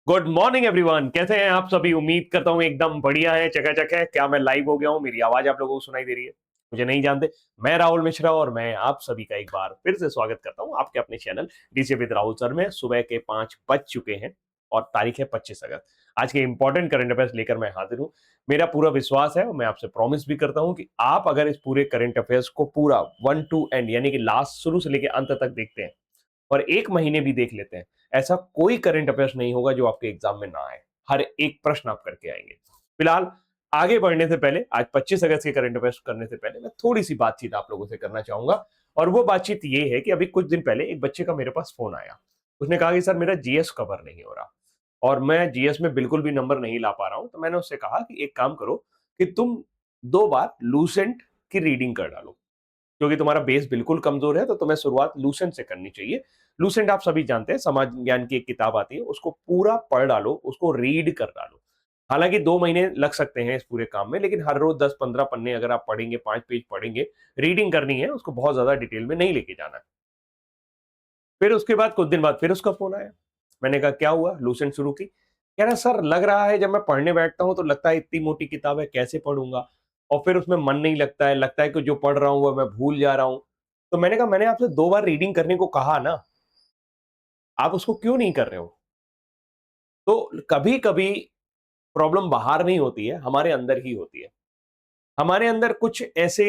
Good morning everyone, कैसे हैं आप सभी। उम्मीद करता हूं एकदम बढ़िया है, चकाचक है। क्या मैं लाइव हो गया हूं? मेरी आवाज आप लोगों को सुनाई दे रही है? मुझे नहीं जानते, मैं राहुल मिश्रा और मैं आप सभी का एक बार फिर से स्वागत करता हूं आपके अपने channel DJ with Rahul sir में। सुबह के 5 बज चुके हैं और तारीख है 25 अगस्त। आज के इंपॉर्टेंट करंट अफेयर्स लेकर मैं हाजिर हूं। मेरा पूरा विश्वास है और मैं आपसे प्रॉमिस भी करता हूं कि आप अगर इस पूरे करंट अफेयर्स को पूरा वन टू एंड यानी कि लास्ट शुरू से लेकर अंत तक देखते हैं और एक महीने भी देख लेते हैं, ऐसा कोई करंट अफेयर्स नहीं होगा जो आपके एग्जाम में ना आए। हर एक प्रश्न आप करके आएंगे। फिलहाल आगे बढ़ने से पहले, आज 25 अगस्त के करंट अफेयर्स करने से पहले मैं थोड़ी सी बातचीत आप लोगों से करना चाहूंगा। और वो बातचीत ये है कि अभी कुछ दिन पहले एक बच्चे का मेरे पास फोन आया। उसने कहा कि सर मेरा जीएस कवर नहीं हो रहा और मैं जीएस में बिल्कुल भी नंबर नहीं ला पा रहा हूं। तो मैंने उससे कहा कि एक काम करो कि तुम 2 बार लूसेंट की रीडिंग कर डालो, क्योंकि तुम्हारा बेस बिल्कुल कमजोर है। तो तुम्हें शुरुआत लूसेंट से करनी चाहिए। लूसेंट आप सभी जानते हैं, समाज ज्ञान की एक किताब आती है, उसको पूरा पढ़ डालो, उसको रीड कर डालो। हालांकि 2 महीने लग सकते हैं इस पूरे काम में, लेकिन हर रोज 10-15 पन्ने अगर आप पढ़ेंगे, 5 पेज पढ़ेंगे, रीडिंग करनी है, उसको बहुत ज्यादा डिटेल में नहीं लेके जाना है। फिर उसके बाद कुछ दिन बाद फिर उसका फोन आया। मैंने कहा क्या हुआ? लूसेंट शुरू की। कह रहा सर लग रहा है जब मैं पढ़ने बैठता हूं तो लगता है इतनी मोटी किताब है, कैसे पढ़ूंगा, और फिर उसमें मन नहीं लगता है कि जो पढ़ रहा हूं वो मैं भूल जा रहा हूं। तो मैंने कहा मैंने आपसे 2 बार रीडिंग करने को कहा ना, आप उसको क्यों नहीं कर रहे हो? तो कभी कभी प्रॉब्लम बाहर नहीं होती है, हमारे अंदर ही होती है। हमारे अंदर कुछ ऐसे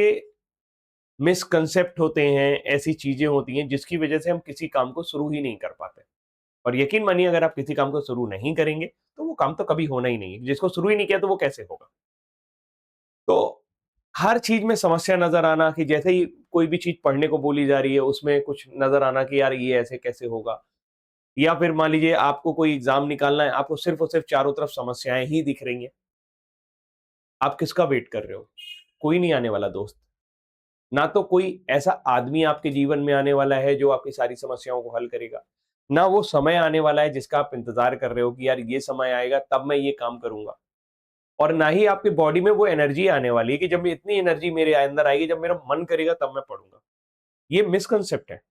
मिसकंसेप्ट होते हैं, ऐसी चीजें होती हैं जिसकी वजह से हम किसी काम को शुरू ही नहीं कर पाते। और यकीन मानिए, अगर आप किसी काम को शुरू नहीं करेंगे तो वो काम तो कभी होना ही नहीं है। जिसको शुरू ही नहीं किया तो वो कैसे होगा? तो हर चीज में समस्या नजर आना, कि जैसे ही कोई भी चीज पढ़ने को बोली जा रही है उसमें कुछ नजर आना कि यार ये ऐसे कैसे होगा। या फिर मान लीजिए आपको कोई एग्जाम निकालना है, आपको सिर्फ और सिर्फ चारों तरफ समस्याएं ही दिख रही हैं। आप किसका वेट कर रहे हो? कोई नहीं आने वाला दोस्त। ना तो कोई ऐसा आदमी आपके जीवन में आने वाला है जो आपकी सारी समस्याओं को हल करेगा, ना वो समय आने वाला है जिसका आप इंतजार कर रहे हो कि यार ये समय आएगा तब मैं ये काम करूंगा। और ना ही आपकी बॉडी में वो एनर्जी आने वाली है कि जब इतनी एनर्जी मेरे अंदर आएगी, जब मेरा मन करेगा तब मैं पढ़ूंगा। ये मिसकंसेप्ट है।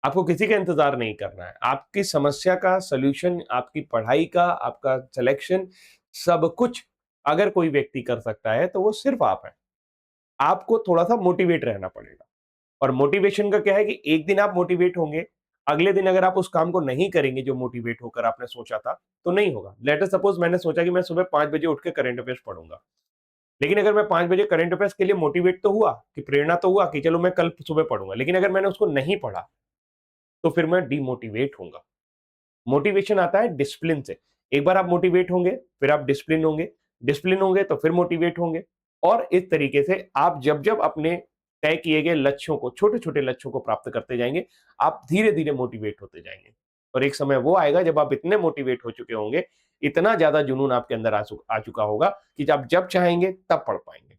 आपको किसी का इंतजार नहीं करना है। आपकी समस्या का सॉल्यूशन, आपकी पढ़ाई का, आपका सिलेक्शन, सब कुछ अगर कोई व्यक्ति कर सकता है तो वो सिर्फ आप है। आपको थोड़ा सा मोटिवेट रहना पड़ेगा। और मोटिवेशन का क्या है कि एक दिन आप मोटिवेट होंगे, अगले दिन अगर आप उस काम को नहीं करेंगे जो मोटिवेट होकर आपने सोचा था, तो नहीं होगा। लेट अस सपोज मैंने सोचा कि मैं सुबह 5 बजे उठ के करंट अफेयर्स पढ़ूंगा। लेकिन अगर मैं 5 बजे करंट अफेयर्स के लिए मोटिवेट तो हुआ, कि प्रेरणा तो हुआ कि चलो मैं कल सुबह पढ़ूंगा, लेकिन अगर मैंने उसको नहीं पढ़ा तो फिर मैं डिमोटिवेट होऊंगा। मोटिवेशन आता है डिसिप्लिन से। एक बार आप मोटिवेट होंगे, फिर आप डिसिप्लिन होंगे तो फिर मोटिवेट होंगे। और इस तरीके से आप जब जब अपने तय किए गए लक्ष्यों को, छोटे छोटे लक्ष्यों को प्राप्त करते जाएंगे, आप धीरे धीरे मोटिवेट होते जाएंगे। और एक समय वो आएगा जब आप इतने मोटिवेट हो चुके होंगे, इतना ज्यादा जुनून आपके अंदर आ चुका होगा कि आप जब चाहेंगे तब पढ़ पाएंगे।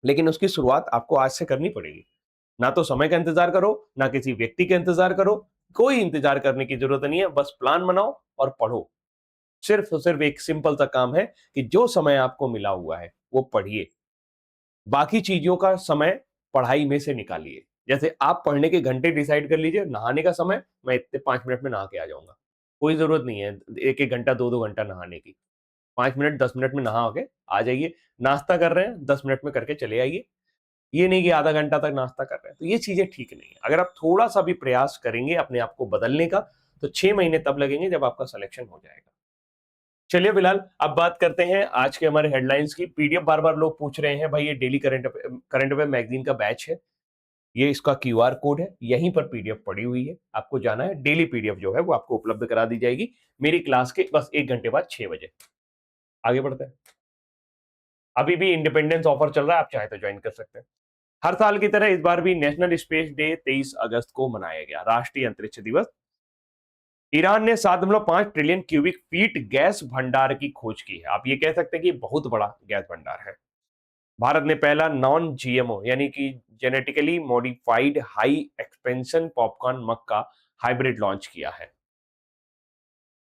लेकिन उसकी शुरुआत आपको आज से करनी पड़ेगी। ना तो समय का इंतजार करो, ना किसी व्यक्ति का इंतजार करो। कोई इंतजार करने की जरूरत नहीं है, बस प्लान बनाओ और पढ़ो। सिर्फ और सिर्फ एक सिंपल सा काम है कि जो समय आपको मिला हुआ है वो पढ़िए। बाकी चीजों का समय पढ़ाई में से निकालिए। जैसे आप पढ़ने के घंटे डिसाइड कर लीजिए, नहाने का समय मैं इतने 5 मिनट में नहा के आ जाऊंगा। कोई जरूरत नहीं है एक एक घंटा, 2-2 घंटा नहाने की। 5 मिनट, 10 मिनट में नहा के आ जाइए। नाश्ता कर रहे हैं, 10 मिनट में करके चले आइए। ये नहीं कि आधा घंटा तक नाश्ता कर रहे हैं। तो ये चीजें ठीक नहीं है। अगर आप थोड़ा सा भी प्रयास करेंगे अपने आप को बदलने का, तो 6 महीने तब लगेंगे जब आपका सिलेक्शन हो जाएगा। चलिए फिलहाल अब बात करते हैं आज के हमारे हेडलाइंस की। पीडीएफ बार बार लोग पूछ रहे हैं, भाई ये डेली करंट अफेयर मैगजीन का बैच है, ये इसका क्यूआर कोड है, यहीं पर पीडीएफ पड़ी हुई है, आपको जाना है। डेली पीडीएफ जो है वो आपको उपलब्ध करा दी जाएगी मेरी क्लास के बस 1 घंटे बाद 6 बजे। आगे बढ़ते हैं। अभी भी इंडिपेंडेंस ऑफर चल रहा है, आप चाहे तो ज्वाइन कर सकते हैं। हर साल की तरह इस बार भी नेशनल स्पेस डे 23 अगस्त को मनाया गया, राष्ट्रीय अंतरिक्ष दिवस। ईरान ने 7.5 ट्रिलियन क्यूबिक फीट गैस भंडार की खोज की है। आप ये कह सकते हैं कि बहुत बड़ा गैस भंडार है। भारत ने पहला नॉन जीएमओ यानी कि genetically modified high expansion popcorn मक्का हाइब्रिड लॉन्च किया है।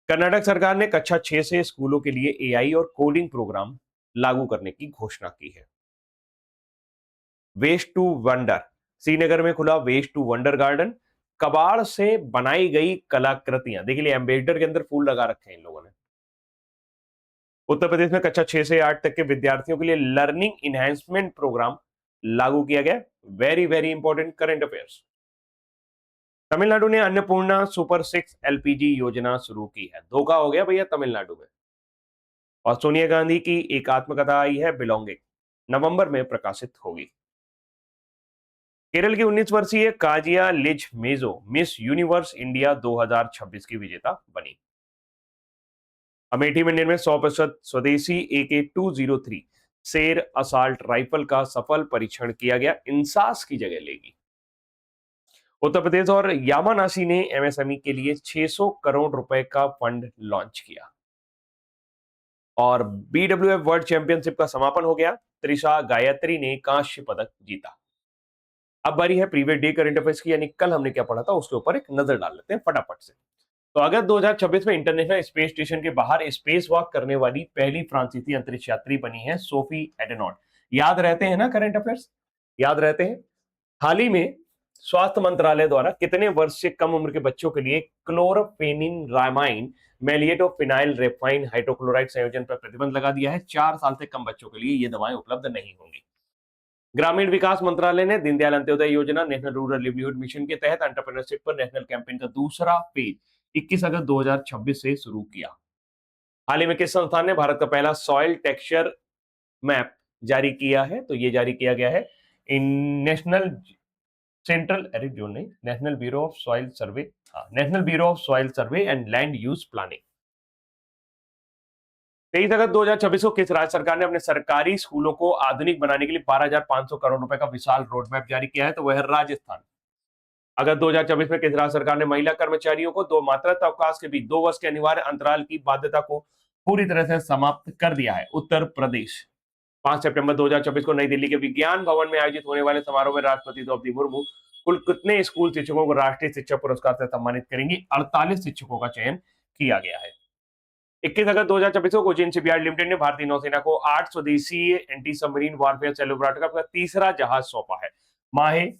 कर्नाटक सरकार ने कक्षा 6 से स्कूलों के लिए एआई और कोडिंग प्रोग्राम लागू करने की घोषणा की है। वेस्ट टू वंडर, श्रीनगर में खुला वेस्ट टू वंडर गार्डन। कबाड़ से बनाई गई कलाकृतियां। देखिए एम्बेडर के अंदर फूल लगा रखे हैं इन लोगों ने। उत्तर प्रदेश में कक्षा 6 से 8 तक के विद्यार्थियों के लिए लर्निंग इनहैंसमेंट प्रोग्राम लागू किया गया। Very very important current affairs. Tamil Nadu ने अन्नपूर्णा सुपर 6 एलपीजी योजना शुरू की है। धोखा हो गया भैया तमिलनाडु में। और सोनिया गांधी की एक आत्मकथा आई है बिलोंगिंग, नवंबर में प्रकाशित होगी। केरल की 19 वर्षीय काजिया लिज मेजो मिस यूनिवर्स इंडिया 2026 की विजेता बनी। अमेठी में निर्मित 100% स्वदेशी AK-203 शेर असाल्ट राइफल का सफल परीक्षण किया गया, इंसास की जगह लेगी। उत्तर प्रदेश और यामानासी ने एमएसएमई के लिए 600 करोड़ रुपए का फंड लॉन्च किया। और BWF वर्ल्ड चैंपियनशिप का समापन हो गया। त्रिशा गायत्री ने कांस्य पदक जीता। अब बारी है प्रीवियस डे करंट अफेयर्स की, यानी कल हमने क्या पढ़ा था उसके ऊपर एक नजर डाल लेते हैं फटाफट से। तो अगस्त 2026 में इंटरनेशनल स्पेस स्टेशन के बाहर स्पेस वॉक करने वाली पहली फ्रांसीसी अंतरिक्ष यात्री बनी है सोफी एडेनॉट। याद रहते हैं ना करंट अफेयर्स, याद रहते हैं। हाल ही में स्वास्थ्य मंत्रालय द्वारा कितने वर्ष से कम उम्र के बच्चों के लिए क्लोरफेनिरामाइन मेलिएट ऑफ फिनाइल रेफाइन हाइड्रोक्लोराइड संयोजन पर प्रतिबंध लगा दिया है। 4 साल से कम बच्चों के लिए ये दवाएं उपलब्ध नहीं होंगी। ग्रामीण विकास मंत्रालय ने दीनदयाल अंत्योदय योजना नेशनल रूरल लिवलीहुड मिशन के तहत एंटरप्रेन्योरशिप पर नेशनल कैंपेन का दूसरा फेज 21 अगस्त 2026 से शुरू किया। हाल ही में किस संस्थान ने भारत का पहला सॉइल टेक्सचर मैप जारी किया है? तो ये जारी किया गया है इन नेशनल सेंट्रल अरे जो नहीं national bureau of soil survey, national bureau of soil survey and land use planning. 23 अगस्त 2026 को किस राज्य सरकार ने अपने सरकारी स्कूलों को आधुनिक बनाने के लिए 12,500 करोड़ रुपए का विशाल रोड मैप जारी किया है? तो वह है राजस्थान। अगस्त 2024 में किस राज्य सरकार ने महिला कर्मचारियों को 2 मातृत्व अवकाश के बीच 2 वर्ष के अनिवार्य अंतराल की बाध्यता को पूरी तरह से समाप्त कर दिया है? उत्तर प्रदेश। 5 सितंबर 2024 को नई दिल्ली के विज्ञान भवन में आयोजित होने वाले समारोह में राष्ट्रपति द्रौपदी मुर्मू कुल कितने स्कूल शिक्षकों को राष्ट्रीय शिक्षक पुरस्कार से सम्मानित करेंगी? 48 शिक्षकों का चयन किया गया है। 21 अगस्त 2024 को कोचिन शिपयार्ड लिमिटेड ने भारतीय नौसेना को 8 स्वदेशी एंटी सबमरीन वारफेयर सेलोब्राट का तीसरा जहाज सौंपा है। माहे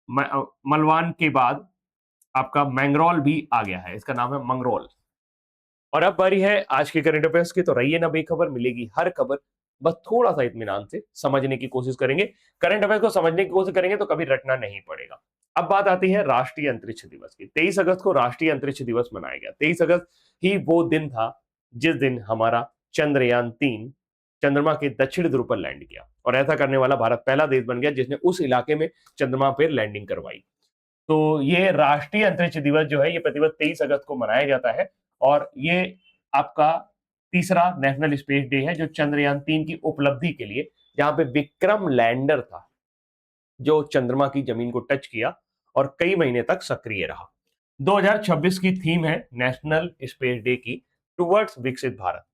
मलवान के बाद आपका मैंग्रोल भी आ गया है, इसका नाम है मंगरोल। और अब बारी है आज के करंट अफेयर्स की। तो रहिए ना बेखबर, मिलेगी हर खबर, बस थोड़ा सा इत्मीनान से समझने की कोशिश करेंगे। करंट अफेयर्स को समझने की कोशिश करेंगे तो कभी रटना नहीं पड़ेगा। अब बात आती है राष्ट्रीय अंतरिक्ष दिवस की। 23 अगस्त को राष्ट्रीय अंतरिक्ष दिवस मनाया गया। 23 अगस्त ही वो दिन था जिस दिन हमारा चंद्रयान-3 चंद्रमा के दक्षिण ध्रुव पर लैंड किया। और ऐसा करने वाला भारत पहला देश बन गया जिसने उस इलाके में चंद्रमा पर लैंडिंग करवाई। तो ये राष्ट्रीय अंतरिक्ष दिवस जो है ये प्रतिवर्ष 23 अगस्त को मनाया जाता है। और ये आपका तीसरा नेशनल स्पेस डे है जो चंद्रयान-3 की उपलब्धि के लिए, जहां पे विक्रम लैंडर था जो चंद्रमा की जमीन को टच किया और कई महीने तक सक्रिय रहा। 2026 की थीम है नेशनल स्पेस डे की towards Viksit Bharat,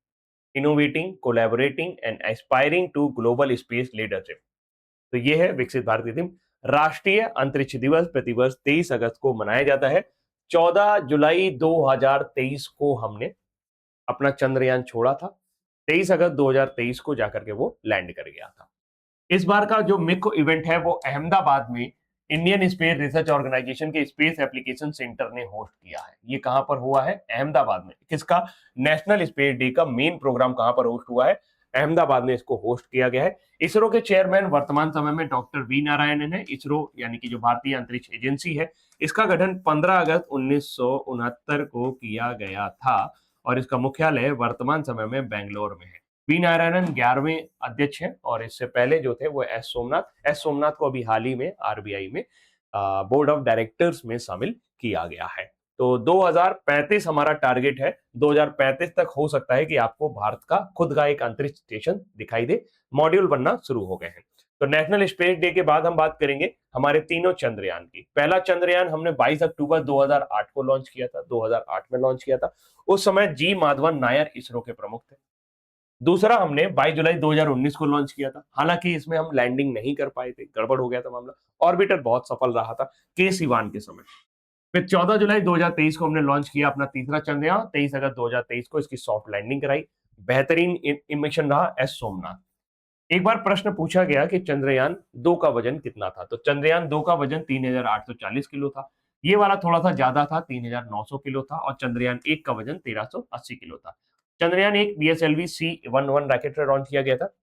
innovating, collaborating and aspiring to global space leadership. तो ये है विकसित भारत की थीम। राष्ट्रीय अंतरिक्ष दिवस प्रतिवर्ष 23 अगस्त को मनाया जाता है। 14 जुलाई 2023 को हमने अपना चंद्रयान छोड़ा था। 23 अगस्त 2023 को जाकर के वो लैंड कर गया था। इस बार का जो मुख्य इवेंट है वो अहमदाबाद में इंडियन स्पेस रिसर्च ऑर्गेनाइजेशन के स्पेस एप्लीकेशन सेंटर ने होस्ट किया है। ये कहां पर हुआ है? अहमदाबाद में। किसका? नेशनल स्पेस डे का मेन प्रोग्राम कहां पर होस्ट हुआ है? अहमदाबाद में इसको होस्ट किया गया है। इसरो के चेयरमैन वर्तमान समय में डॉक्टर वी नारायणन है। इसरो यानी कि जो भारतीय अंतरिक्ष एजेंसी है, इसका गठन 15 अगस्त 1969 को किया गया था और इसका मुख्यालय वर्तमान समय में बेंगलोर में है। वी नारायणन 11वें अध्यक्ष हैं और इससे पहले जो थे वो एस सोमनाथ को अभी हाल ही में आरबीआई में बोर्ड ऑफ डायरेक्टर्स में शामिल किया गया है। तो 2035 हमारा टारगेट है। 2035 तक हो सकता है कि आपको भारत का खुद का एक अंतरिक्ष स्टेशन दिखाई दे, मॉड्यूल बनना शुरू हो गए हैं। तो नेशनल स्पेस डे के बाद हम बात करेंगे हमारे तीनों चंद्रयान की। पहला चंद्रयान हमने 22 अक्टूबर 2008 को लॉन्च किया था, 2008 में लॉन्च किया था। उस समय जी माधवन नायर इसरो के प्रमुख थे। दूसरा हमने 22 जुलाई 2019 को लॉन्च किया था। हालांकि इसमें हम लैंडिंग नहीं कर पाए थे, गड़बड़ हो गया था मामला। ऑर्बिटर बहुत सफल रहा था के सिवान के समय। फिर 14 जुलाई 2023 को हमने लॉन्च किया अपना तीसरा चंद्रयान। 23 अगस्त 2023 को इसकी सॉफ्ट लैंडिंग कराई। बेहतरीन मिशन रहा एस सोमनाथ। एक बार प्रश्न पूछा गया कि चंद्रयान 2 का वजन कितना था? तो चंद्रयान 2 का वजन 3,840 किलो था। ये वाला थोड़ा सा ज्यादा था, 3,900 किलो था, और चंद्रयान 1 का वजन 1,380 किलो था। चंद्रयान 1 बीएसएलवी C-11 रॉकेट से लॉन्च किया गया था,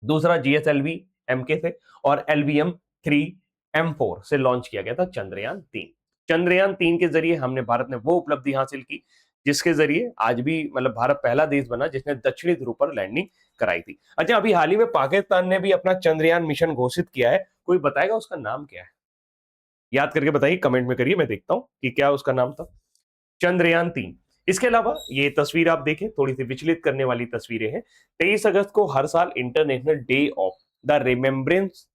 दूसरा जीएसएलवी एमके से, और LVM-3M4 से लॉन्च किया गया था चंद्रयान 3। चंद्रयान 3 के जरिए हमने, भारत ने वो उपलब्धि हासिल की जिसके जरिए आज भी मतलब भारत पहला देश बना जिसने दक्षिणी ध्रुव पर लैंडिंग कराई थी। अच्छा, अभी हाल ही में पाकिस्तान ने भी अपना चंद्रयान मिशन घोषित किया है, कोई बताएगा उसका नाम क्या है? याद करके बताइए, कमेंट में करिए, मैं देखता हूं कि क्या उसका नाम था। चंद्रयान 3। इसके अलावा ये तस्वीर आप देखें, थोड़ी सी विचलित करने वाली तस्वीरें हैं। 23 अगस्त को हर साल international day of the remembrance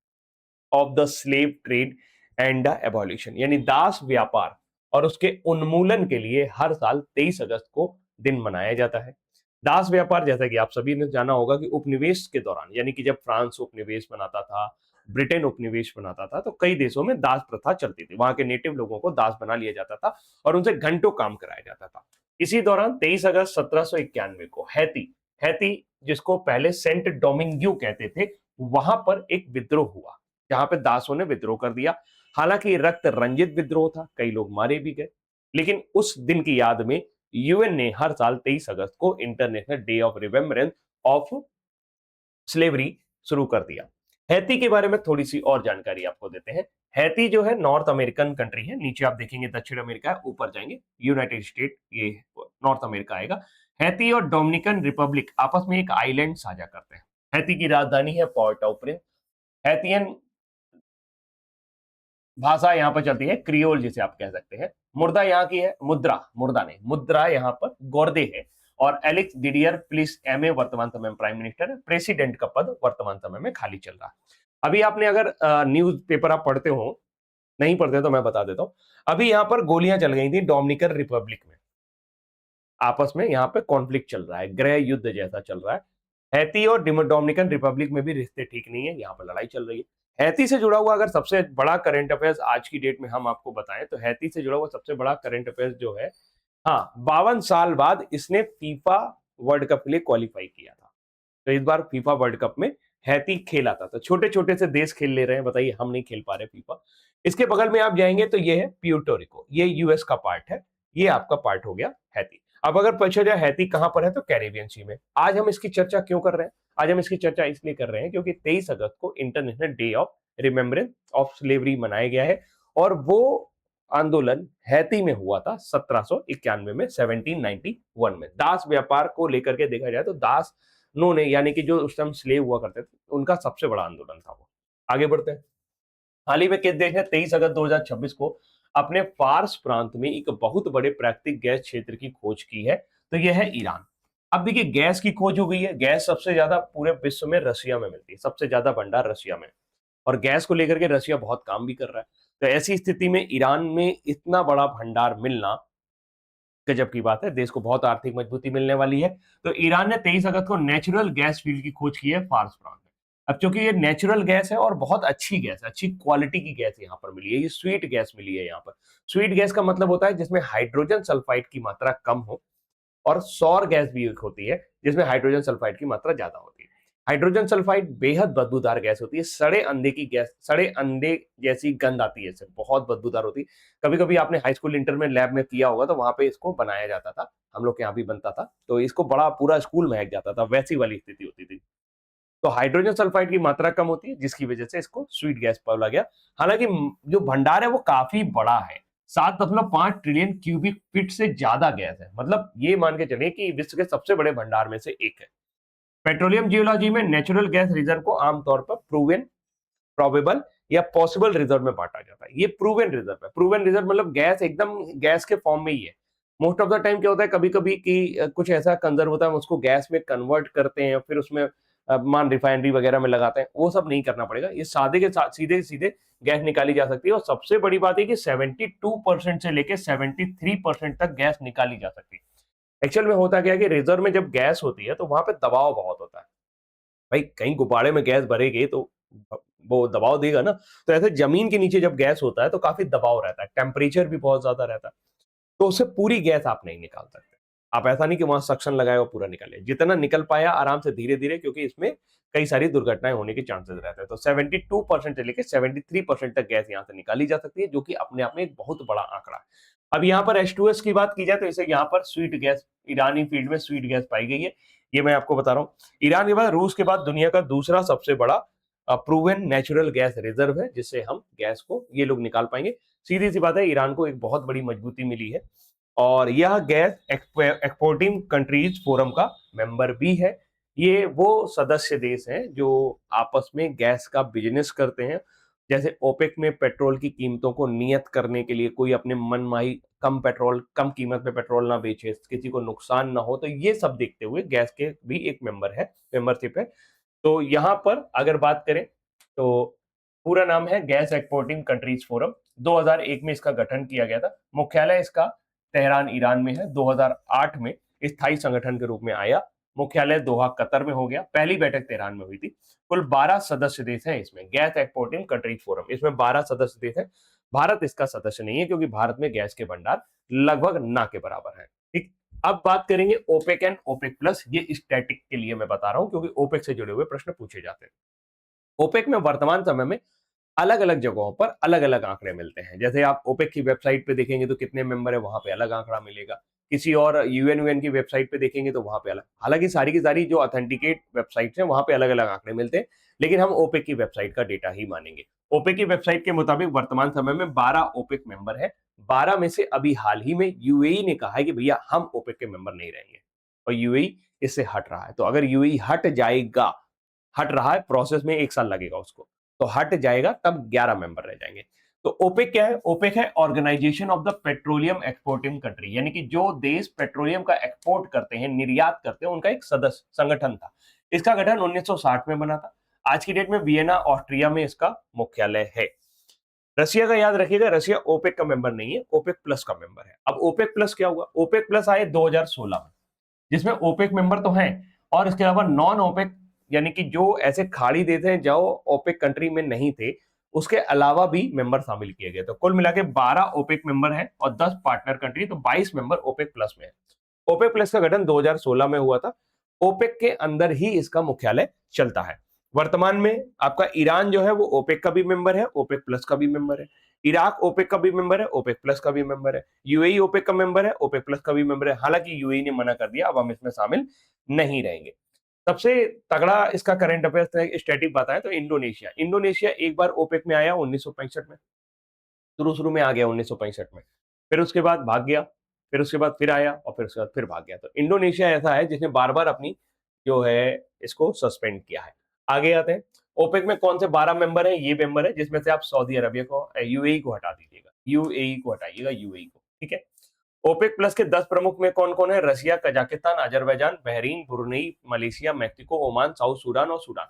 of the slave trade and the abolition, यानी दास व्यापार और उसके उन्मूलन के लिए हर साल 23 अगस्त को दिन मनाया जाता है। दास व्यापार, जैसा कि आप सभी ने जाना होगा कि उपनिवेश के दौरान, यानी कि जब फ्रांस उपनिवेश बनाता था, ब्रिटेन उपनिवेश बनाता था, तो कई देशों में दास प्रथा चलती थी। वहां के नेटिव लोगों को दास बना लिया जाता था और उनसे घंटों काम कराया जाता था। इसी दौरान 23 अगस्त 1791 को हैती हैती जिसको पहले सेंट डोमिंग्यू कहते थे, वहां पर एक विद्रोह हुआ जहां पे दासों ने विद्रोह कर दिया। हालांकि रक्त रंजित विद्रोह था, कई लोग मारे भी गए, लेकिन उस दिन की याद में यूएन ने हर साल 23 अगस्त को international day of remembrance of slavery शुरू कर दिया। हैती के बारे में थोड़ी सी और जानकारी आपको देते हैं। हैती जो है नॉर्थ अमेरिकन कंट्री है, नीचे आप देखेंगे दक्षिण अमेरिका है, ऊपर जाएंगे यूनाइटेड स्टेट, ये नॉर्थ अमेरिका आएगा। हैती और डोमिनिकन रिपब्लिक आपस में एक आइलैंड साझा करते हैं। हैती की राजधानी है पोर्ट ऑ प्रिंस। हैतियन भाषा यहाँ पर चलती है क्रियोल, जिसे आप कह सकते हैं। मुर्दा यहाँ की है, मुर्दा नहीं, मुद्रा यहाँ पर गोर्दे है। और एलेक्स डिडियर प्लिस एमए वर्तमान समय में प्राइम मिनिस्टर है। प्रेसिडेंट का पद वर्तमान समय में खाली चल रहा है। अभी आपने अगर न्यूज पेपर आप पढ़ते हो, नहीं पढ़ते तो मैं बता देता हूँ। अभी यहाँ पर गोलियां चल गई थी डोमिनिकन रिपब्लिक में, आपस में यहाँ पे कॉन्फ्लिक्ट चल रहा है, गृह युद्ध जैसा चल रहा है। हैती और डोमिनिकन रिपब्लिक में भी रिश्ते ठीक नहीं है, यहाँ पर लड़ाई चल रही है। हैती से जुड़ा हुआ अगर सबसे बड़ा करंट अफेयर्स आज की डेट में हम आपको बताएं तो हैती से जुड़ा हुआ सबसे बड़ा करंट अफेयर्स जो है, हाँ, 52 साल बाद इसने फीफा वर्ल्ड कप के लिए क्वालिफाई किया था। तो इस बार फीफा वर्ल्ड कप में हैती खेला था। तो छोटे छोटे से देश खेल ले रहे हैं, बताइए हम नहीं खेल पा रहे फीफा। इसके बगल में आप जाएंगे तो ये है प्यूर्टो रिको, ये यूएस का पार्ट है, ये आपका पार्ट हो गया हैती। अब अगर पूछा जाए हैती कहां पर है, तो कैरेबियन सी में। आज हम इसकी चर्चा क्यों कर रहे हैं? आज हम इसकी चर्चा इसलिए कर रहे हैं क्योंकि 23 अगस्त को international day of remembrance of slavery मनाया गया है, और वो आंदोलन हैती में हुआ था 1791 में, 1791 में। दास व्यापार को लेकर के देखा जाए तो दास नो ने, यानी कि जो उस टाइम स्लेव हुआ करते थे, उनका सबसे बड़ा आंदोलन था वो। आगे बढ़ते हैं। हाल ही में किस देश ने 23 अगस्त 2026 को अपने फार्स प्रांत में एक बहुत बड़े प्राकृतिक गैस क्षेत्र की खोज की है? तो यह है ईरान। अब देखिए, गैस की खोज हो गई है। गैस सबसे ज्यादा पूरे विश्व में रशिया में मिलती है, सबसे ज्यादा भंडार रशिया में, और गैस को लेकर के रशिया बहुत काम भी कर रहा है। तो ऐसी स्थिति में ईरान में इतना बड़ा भंडार मिलना गजब की बात है, देश को बहुत आर्थिक मजबूती मिलने वाली है। तो ईरान ने 23 अगस्त को नेचुरल गैस फील्ड की खोज की है फार्स प्रांत में। अब चूंकि ये नेचुरल गैस है और बहुत अच्छी गैस है, अच्छी क्वालिटी की गैस यहाँ पर मिली है, ये स्वीट गैस मिली है यहाँ पर। स्वीट गैस का मतलब होता है जिसमें हाइड्रोजन सल्फाइड की मात्रा कम हो, और सौर गैस भी एक होती है जिसमें हाइड्रोजन सल्फाइड की मात्रा ज्यादा होती है। हाइड्रोजन सल्फाइड बेहद बदबूदार गैस होती है, सड़े अंडे की गैस, सड़े अंडे जैसी गंध आती है इससे, बहुत बदबूदार होती है। कभी कभी आपने हाई स्कूल इंटर में लैब में किया होगा, तो वहां पे इसको बनाया जाता था, हम लोग के यहाँ भी बनता था, तो इसको बड़ा पूरा स्कूल महक जाता था, वैसी वाली स्थिति होती थी। तो हाइड्रोजन सल्फाइड की मात्रा कम होती है, जिसकी वजह से इसको स्वीट गैस बोला गया। हालांकि जो भंडार है वो काफी बड़ा है, 7.5 ट्रिलियन क्यूबिक फीट से ज्यादा गैस है। मतलब ये मान के चलिए कि विश्व के सबसे बड़े भंडार में से एक है। पेट्रोलियम जियोलॉजी में नेचुरल गैस रिजर्व को आमतौर पर प्रूवन, प्रोबेबल या पॉसिबल रिजर्व में बांटा जाता है। ये प्रूवन रिजर्व है। प्रूवन रिजर्व मतलब गैस एकदम गैस के फॉर्म में ही है। मोस्ट ऑफ द टाइम क्या होता है, कभी कभी कि कुछ ऐसा कंजर्व होता है, हम उसको गैस में कन्वर्ट करते हैं, फिर उसमें मान रिफाइनरी वगैरह में लगाते हैं, वो सब नहीं करना पड़ेगा। ये सादे के साथ सीधे सीधे गैस निकाली जा सकती है। और सबसे बड़ी बात है कि 72% से लेकर 73% तक गैस निकाली जा सकती है। एक्चुअल में होता क्या है कि रिजर्व में जब गैस होती है तो वहां पे दबाव बहुत होता है। भाई कहीं गुब्बारे में गैस भरेगी तो वो दबाव देगा ना। तो ऐसे जमीन के नीचे जब गैस होता है तो काफी दबाव रहता है, टेम्परेचर भी बहुत ज्यादा रहता है, तो उससे पूरी गैस आप नहीं निकाल सकते। आप ऐसा नहीं कि वहां सक्शन लगाए और पूरा निकले, जितना निकल पाया आराम से धीरे धीरे, क्योंकि इसमें कई सारी दुर्घटनाएं होने के चांसेस रहते हैं। तो 72% से लेकर 73% तक गैस यहाँ से निकाली जा सकती है, जो कि अपने आप में एक बहुत बड़ा आंकड़ा है। अब यहाँ पर H2S की बात की जाए तो इसे यहाँ पर स्वीट गैस, ईरानी फील्ड में स्वीट गैस पाई गई है, ये मैं आपको बता रहा हूँ। ईरान के बाद रूस के बाद दुनिया का दूसरा सबसे बड़ा प्रूवन नेचुरल गैस रिजर्व है, जिससे हम गैस को ये लोग निकाल पाएंगे। सीधी सी बात है, ईरान को एक बहुत बड़ी मजबूती मिली है और यह गैस एक्सपोर्टिंग कंट्रीज फोरम का मेंबर भी है। ये वो सदस्य देश हैं जो आपस में गैस का बिजनेस करते हैं। जैसे ओपेक में पेट्रोल की कीमतों को नियत करने के लिए कोई अपने मनमाही कम कीमत पे पेट्रोल ना बेचे, किसी को नुकसान ना हो, तो ये सब देखते हुए गैस के भी एक मेंबरशिप है। तो यहाँ पर अगर बात करें तो पूरा नाम है गैस एक्सपोर्टिंग कंट्रीज फोरम। 2001 में इसका गठन किया गया था। मुख्यालय इसका तेहरान ईरान में है। 2008 में स्थायी संगठन के रूप में आया। मुख्यालय दोहा कतर में हो गया। पहली बैठक तेहरान में हुई थी। कुल 12 सदस्य देश हैं इसमें, गैस एक्सपोर्टिंग कंट्रीज फोरम, इसमें 12 सदस्य देश हैं। भारत इसका सदस्य नहीं है क्योंकि भारत में गैस के भंडार लगभग ना के बराबर है। ठीक। अब बात करेंगे ओपेक एंड ओपेक प्लस। ये स्टैटिक के लिए मैं बता रहा हूं क्योंकि ओपेक से जुड़े हुए प्रश्न पूछे जाते हैं। ओपेक में वर्तमान समय में अलग अलग जगहों पर अलग अलग आंकड़े मिलते हैं। जैसे आप ओपेक की वेबसाइट पे देखेंगे तो कितने मेंबर है, वहां पे अलग आंकड़ा मिलेगा। किसी और यूएन की वेबसाइट पे देखेंगे तो वहां पे अलग। हालांकि सारी की सारी जो ऑथेंटिकेट वेबसाइट्स हैं वहां पे अलग अलग आंकड़े मिलते हैं, लेकिन हम ओपेक की वेबसाइट का डेटा ही मानेंगे। ओपेक की वेबसाइट के मुताबिक वर्तमान समय में 12 ओपेक मेंबर है। 12 में से अभी हाल ही में यूएई ने कहा है कि भैया हम ओपेक के मेंबर नहीं रहेंगे, और यूएई इससे हट रहा है। तो अगर यूएई हट जाएगा, हट रहा है, प्रोसेस में 1 साल लगेगा उसको, तो हट जाएगा तब 11 मेंबर रह जाएंगे। तो ओपेक क्या है? ओपेक है organisation of the petroleum exporting country, यानी कि जो देश पेट्रोलियम का एक्सपोर्ट करते हैं, निर्यात करते हैं, उनका एक सदस्य संगठन था। इसका गठन 1960 में बना था। आज की डेट में वियना ऑस्ट्रिया में इसका मुख्यालय है। रशिया का याद रखिएगा, रशिया ओपेक का मेंबर नहीं है, ओपेक प्लस का मेंबर है। अब ओपेक प्लस क्या हुआ? ओपेक प्लस आए 2016 में, जिसमें ओपेक मेंबर तो हैं और इसके अलावा नॉन ओपेक, यानी कि जो ऐसे खाड़ी देते हैं जो ओपेक कंट्री में नहीं थे, उसके अलावा भी मेंबर शामिल किए गए। तो कुल मिला के 12 ओपेक मेंबर हैं और 10 पार्टनर कंट्री, तो 22 मेंबर ओपेक प्लस में है। ओपेक प्लस का गठन 2016 में हुआ था। ओपेक के अंदर ही इसका मुख्यालय चलता है। वर्तमान में आपका ईरान जो है वो ओपेक का भी मेंबर है, ओपेक प्लस का भी मेंबर है। इराक ओपेक का भी मेंबर है, ओपेक प्लस का भी मेंबर है। यूएई ओपेक का मेंबर है, ओपेक प्लस का भी मेंबर है। हालांकि यूएई ने मना कर दिया, अब हम इसमें शामिल नहीं रहेंगे। सबसे तगड़ा इसका करंट अफेयर स्टैटिक बताएं तो इंडोनेशिया। इंडोनेशिया एक बार ओपेक में आया 1965 में, शुरू में आ गया 1965 में, फिर उसके बाद भाग गया, फिर उसके बाद फिर आया और फिर उसके बाद फिर भाग गया। तो इंडोनेशिया ऐसा है जिसने बार बार अपनी जो है इसको सस्पेंड किया है। आगे आते हैं, ओपेक में कौन से 12 मेंबर हैं? ये मेंबर है जिसमें से आप सऊदी अरबिया को, यूएई को हटा दीजिएगा, यूएई को हटाइएगा, यूएई को, ठीक है। ओपेक प्लस के 10 प्रमुख में कौन कौन है? Russia, Kazakhstan, Azerbaijan, Bahrain, Brunei, Malaysia, Mexico, Oman, south Sudan और सूडान।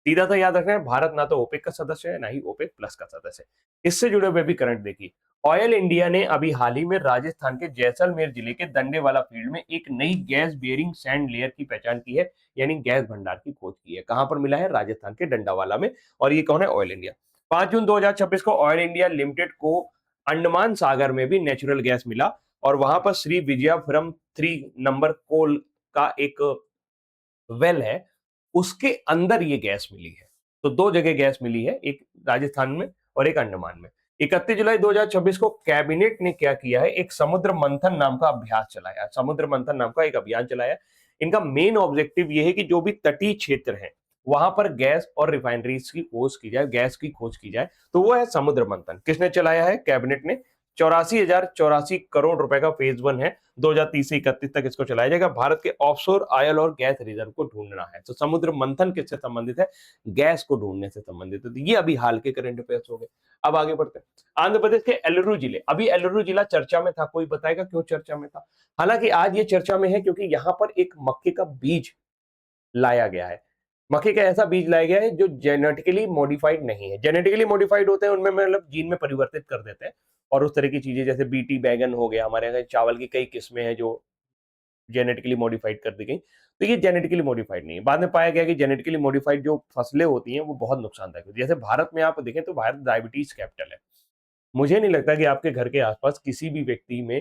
सीधा सा याद रखना है, भारत ना तो ओपेक का सदस्य है ना ही ओपेक प्लस का सदस्य है। इससे जुड़े हुए भी करंट देखिए। ऑयल इंडिया ने अभी हाल ही में राजस्थान के जैसलमेर जिले के दंडेवाला फील्ड में एक नई गैस बेयरिंग सैंड लेयर की पहचान की है, यानी गैस भंडार की खोज की है। कहां पर मिला है? राजस्थान के डंडावाला में। और ये कौन है? Oil India. 5 जून 2026 को ऑयल इंडिया लिमिटेड को अंडमान सागर में भी नेचुरल गैस मिला और वहां पर श्री विजयापुरम 3 नंबर कोल का एक वेल है, उसके अंदर ये गैस मिली है। तो 2 जगह गैस मिली है, एक राजस्थान में और एक अंडमान में। 31 जुलाई 2026 को कैबिनेट ने क्या किया है? एक समुद्र मंथन नाम का अभ्यास चलाया, समुद्र मंथन नाम का एक अभियान चलाया। इनका मेन ऑब्जेक्टिव ये है कि जो भी तटीय क्षेत्र है वहां पर गैस और रिफाइनरीज की खोज की जाए, गैस की खोज की जाए। तो वो है समुद्र मंथन। किसने चलाया है? कैबिनेट ने। 84,084 करोड़ रुपए का फेज 1 है। 2030 से 31 तक इसको चलाया जाएगा। भारत के ऑफशोर ऑयल और गैस रिजर्व को ढूंढना है। तो समुद्र मंथन किससे संबंधित है? गैस को ढूंढने से संबंधित है। तो ये अभी हाल के करंट अफेयर्स हो गए। अब आगे बढ़ते हैं। आंध्र प्रदेश के एल्लुरु जिले, अभी एल्लुरु जिला चर्चा में था। कोई बताएगा क्यों चर्चा में था? हालांकि आज ये चर्चा में है क्योंकि यहां पर एक मक्के का बीज लाया गया है। मक्के का ऐसा बीज लाया गया है जो जेनेटिकली मॉडिफाइड नहीं है। जेनेटिकली मॉडिफाइड होते हैं उनमें मतलब जीन में परिवर्तित कर देते हैं और उस तरह की चीजें, जैसे बीटी बैगन हो गया, हमारे यहाँ चावल की कई किस्में हैं जो जेनेटिकली मॉडिफाइड कर दी गई। तो ये जेनेटिकली मॉडिफाइड नहीं है। बाद में पाया गया कि जेनेटिकली मॉडिफाइड जो फसलें होती हैं वो बहुत नुकसानदायक होती है। जैसे भारत में आप देखें तो भारत डायबिटीज कैपिटल है। मुझे नहीं लगता कि आपके घर के आसपास किसी भी व्यक्ति में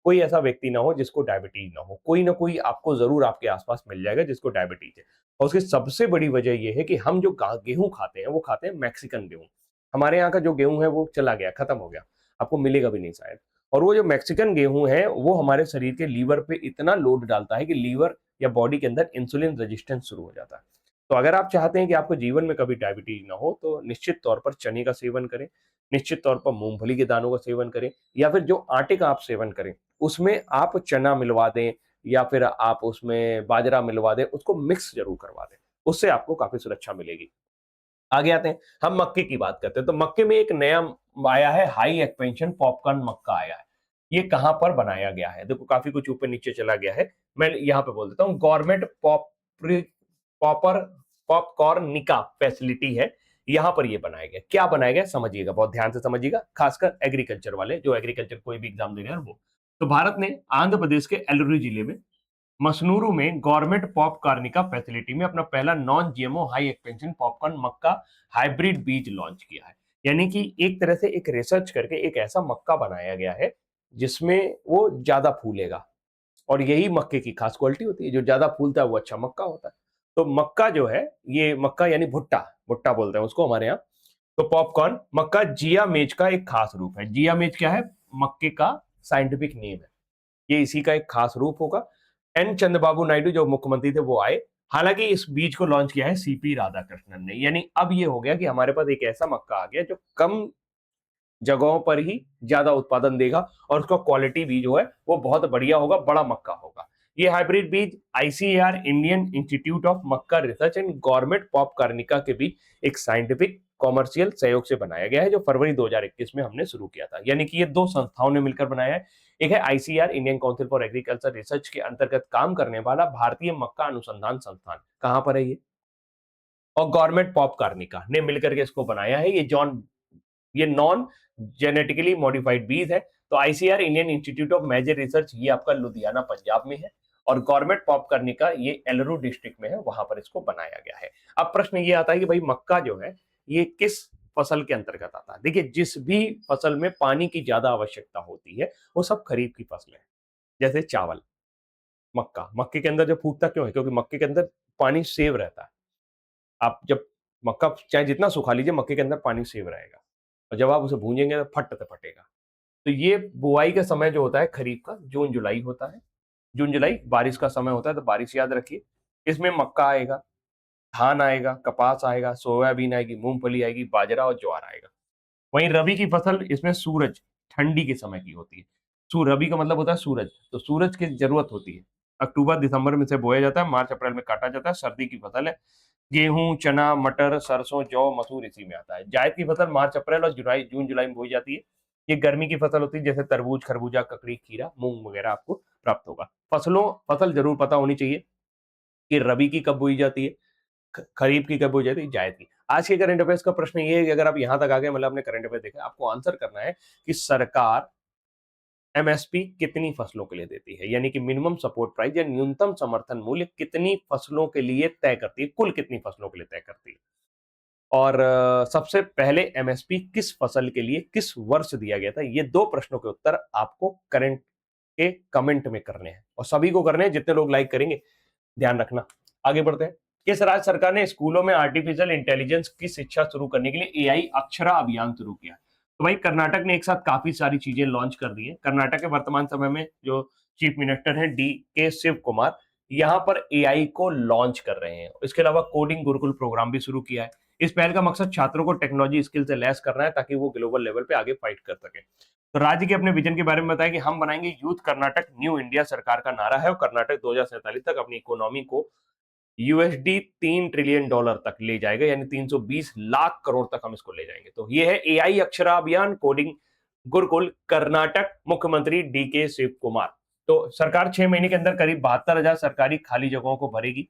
कोई ऐसा व्यक्ति ना हो जिसको डायबिटीज ना हो, कोई ना कोई आपको जरूर आपके आसपास मिल जाएगा जिसको डायबिटीज है। और उसकी सबसे बड़ी वजह यह है कि हम जो गेहूं खाते हैं वो खाते हैं मैक्सिकन गेहूं। हमारे यहाँ का जो गेहूं है वो चला गया, खत्म हो गया, आपको मिलेगा भी नहीं शायद। और वो जो मैक्सिकन गेहूं है वो हमारे शरीर के लीवर पे इतना लोड डालता है कि लीवर या बॉडी के अंदर इंसुलिन रेजिस्टेंस शुरू हो जाता है। तो अगर आप चाहते हैं कि आपको जीवन में कभी डायबिटीज ना हो तो निश्चित तौर पर चने का सेवन करें, निश्चित तौर पर मूंगफली के दानों का सेवन करें, या फिर जो आटे का आप सेवन करें उसमें आप चना मिलवा दें या फिर आप उसमें बाजरा मिलवा दें, उसको मिक्स जरूर करवा दें, उससे आपको काफी सुरक्षा मिलेगी। आगे आते हैं, हम मक्के की बात करते हैं। तो मक्के में एक नया आया है, हाई एक्सपेंशन पॉपकॉर्न मक्का आया है। ये कहां पर बनाया गया है? देखो काफी कुछ ऊपर नीचे चला गया है, मैं यहाँ पे बोल देता हूँ। गवर्नमेंट पॉपर पॉपकॉर्न निका फैसिलिटी है, यहां पर ये बनाया गया। क्या बनाया गया समझिएगा, बहुत ध्यान से समझिएगा, खासकर एग्रीकल्चर वाले जो एग्रीकल्चर कोई भी एग्जाम दे रहे हैं वो। तो भारत ने आंध्र प्रदेश के एलुरु जिले में मसनूरू में गवर्नमेंट पॉप कार्निका फैसिलिटी में अपना पहला non GMO high expansion popcorn मक्का हाइब्रिड बीज लॉन्च किया है। यानी कि एक तरह से एक रिसर्च करके एक ऐसा मक्का बनाया गया है जिसमें वो ज्यादा फूलेगा। और यही मक्के की खास क्वालिटी होती है, जो ज्यादा फूलता है वो अच्छा मक्का होता है। तो मक्का जो है, ये मक्का यानी भुट्टा, भुट्टा बोलते हैं उसको हमारे यहाँ। तो पॉपकॉर्न मक्का जिया मेज का एक खास रूप है। जिया मेज क्या है? मक्के का साइंटिफिक नेम है, ये इसी का एक खास रूप होगा। एन चंद्रबाबू नायडू जो मुख्यमंत्री थे वो आए। हालांकि इस बीज को लॉन्च किया है सीपी राधाकृष्णन ने। यानी अब ये हो गया कि हमारे पास एक ऐसा मक्का आ गया जो कम जगहों पर ही ज्यादा उत्पादन देगा और उसका क्वालिटी भी जो है वो बहुत बढ़िया होगा, बड़ा मक्का होगा। ये हाइब्रिड बीज ICAR Indian institute of makka research and government पॉप कार्निका के बीच एक साइंटिफिक कॉमर्शियल सहयोग से बनाया गया है, जो फरवरी 2021 में हमने शुरू किया था। यानी कि ये दो संस्थाओं ने मिलकर बनाया है। एक है ICR Indian council for agriculture research के अंतर्गत काम करने वाला भारतीय मक्का अनुसंधान संस्थान, कहां पर है ये, और गवर्नमेंट पॉप कार्निका ने मिलकर के इसको बनाया है। ये नॉन जेनेटिकली मॉडिफाइड बीज है। तो ICR Indian institute of maize research ये आपका लुधियाना पंजाब में है, और गवर्नमेंट पॉप करनिका ये एलरू डिस्ट्रिक्ट में है, वहां पर इसको बनाया गया है। अब प्रश्न ये आता है कि भाई मक्का जो है ये किस फसल के अंतर्गत आता है? देखिए, जिस भी फसल में पानी की ज्यादा आवश्यकता होती है वो सब खरीफ की फसलें हैं। जैसे चावल, मक्का, मक्के के अंदर जो फूटता क्यों है? क्योंकि मक्के के अंदर पानी सेव रहता है। आप जब मक्का चाहे जितना सुखा लीजिए, मक्के के अंदर पानी सेव रहेगा, और जब आप उसे भूंजेंगे तो फट से फटेगा। तो ये बुआई का समय जो होता है खरीफ का, जून जुलाई होता है। जून जुलाई बारिश का समय होता है, तो बारिश याद रखिए। इसमें मक्का आएगा, धान आएगा, कपास आएगा, सोयाबीन आएगी, मूंगफली आएगी, बाजरा और ज्वार आएगा। वहीं रबी की फसल इसमें सूरज, ठंडी के समय की होती है। रबी का मतलब होता है सूरज, तो सूरज की जरूरत होती है। अक्टूबर दिसंबर में से बोया जाता है, मार्च अप्रैल में काटा जाता है। सर्दी की फसल है, गेहूं, चना, मटर, सरसों, जौ, मसूर इसी में आता है। जायद की फसल मार्च अप्रैल और जुलाई जून जुलाई में बोई जाती है। ये गर्मी की फसल होती है, जैसे तरबूज, खरबूजा, ककड़ी, खीरा, मूंग वगैरह आपको प्राप्त होगा। फसल जरूर पता होनी चाहिए कि रबी की कब बोई जाती है, खरीफ की कब बोई जाती है, जायद की। आज के करंट अफेयर्स का प्रश्न ये है कि अगर आप यहां तक आ गए, मतलब आपने करंट अफेयर देखा, आपको आंसर करना है कि सरकार एमएसपी कितनी फसलों के लिए देती है, यानी कि मिनिमम सपोर्ट प्राइस या न्यूनतम समर्थन मूल्य कितनी फसलों के लिए तय करती है, कुल कितनी फसलों के लिए तय करती है। और सबसे पहले एमएसपी किस फसल के लिए किस वर्ष दिया गया था? ये दो प्रश्नों के उत्तर आपको करंट के कमेंट में करने हैं, और सभी को करने हैं जितने लोग लाइक करेंगे। ध्यान रखना। आगे बढ़ते हैं। किस राज्य सरकार ने स्कूलों में आर्टिफिशियल इंटेलिजेंस की शिक्षा शुरू करने के लिए एआई अक्षरा अभियान शुरू किया? तो भाई कर्नाटक ने एक साथ काफी सारी चीजें लॉन्च कर दी है। कर्नाटक के वर्तमान समय में जो चीफ मिनिस्टर हैं डी के शिव कुमार, यहाँ पर एआई को लॉन्च कर रहे हैं। इसके अलावा कोडिंग गुरुकुल प्रोग्राम भी शुरू किया है। इस पहल का मकसद छात्रों को टेक्नोलॉजी स्किल से लैस करना है, ताकि वो ग्लोबल लेवल पे आगे फाइट कर सके। तो राज्य के अपने विजन के बारे में बताया कि हम बनाएंगे यूथ कर्नाटक न्यू इंडिया, सरकार का नारा है। और कर्नाटक 2047 तक अपनी इकोनॉमी को यूएसडी $3 ट्रिलियन तक ले जाएगा, यानी 320 लाख करोड़ तक हम इसको ले जाएंगे। तो ये है एआई अक्षरा अभियान, कोडिंग गुरुकुल, कर्नाटक, मुख्यमंत्री डी के शिव कुमार। तो सरकार 6 महीने के अंदर करीब 72,000 सरकारी खाली जगहों को भरेगी।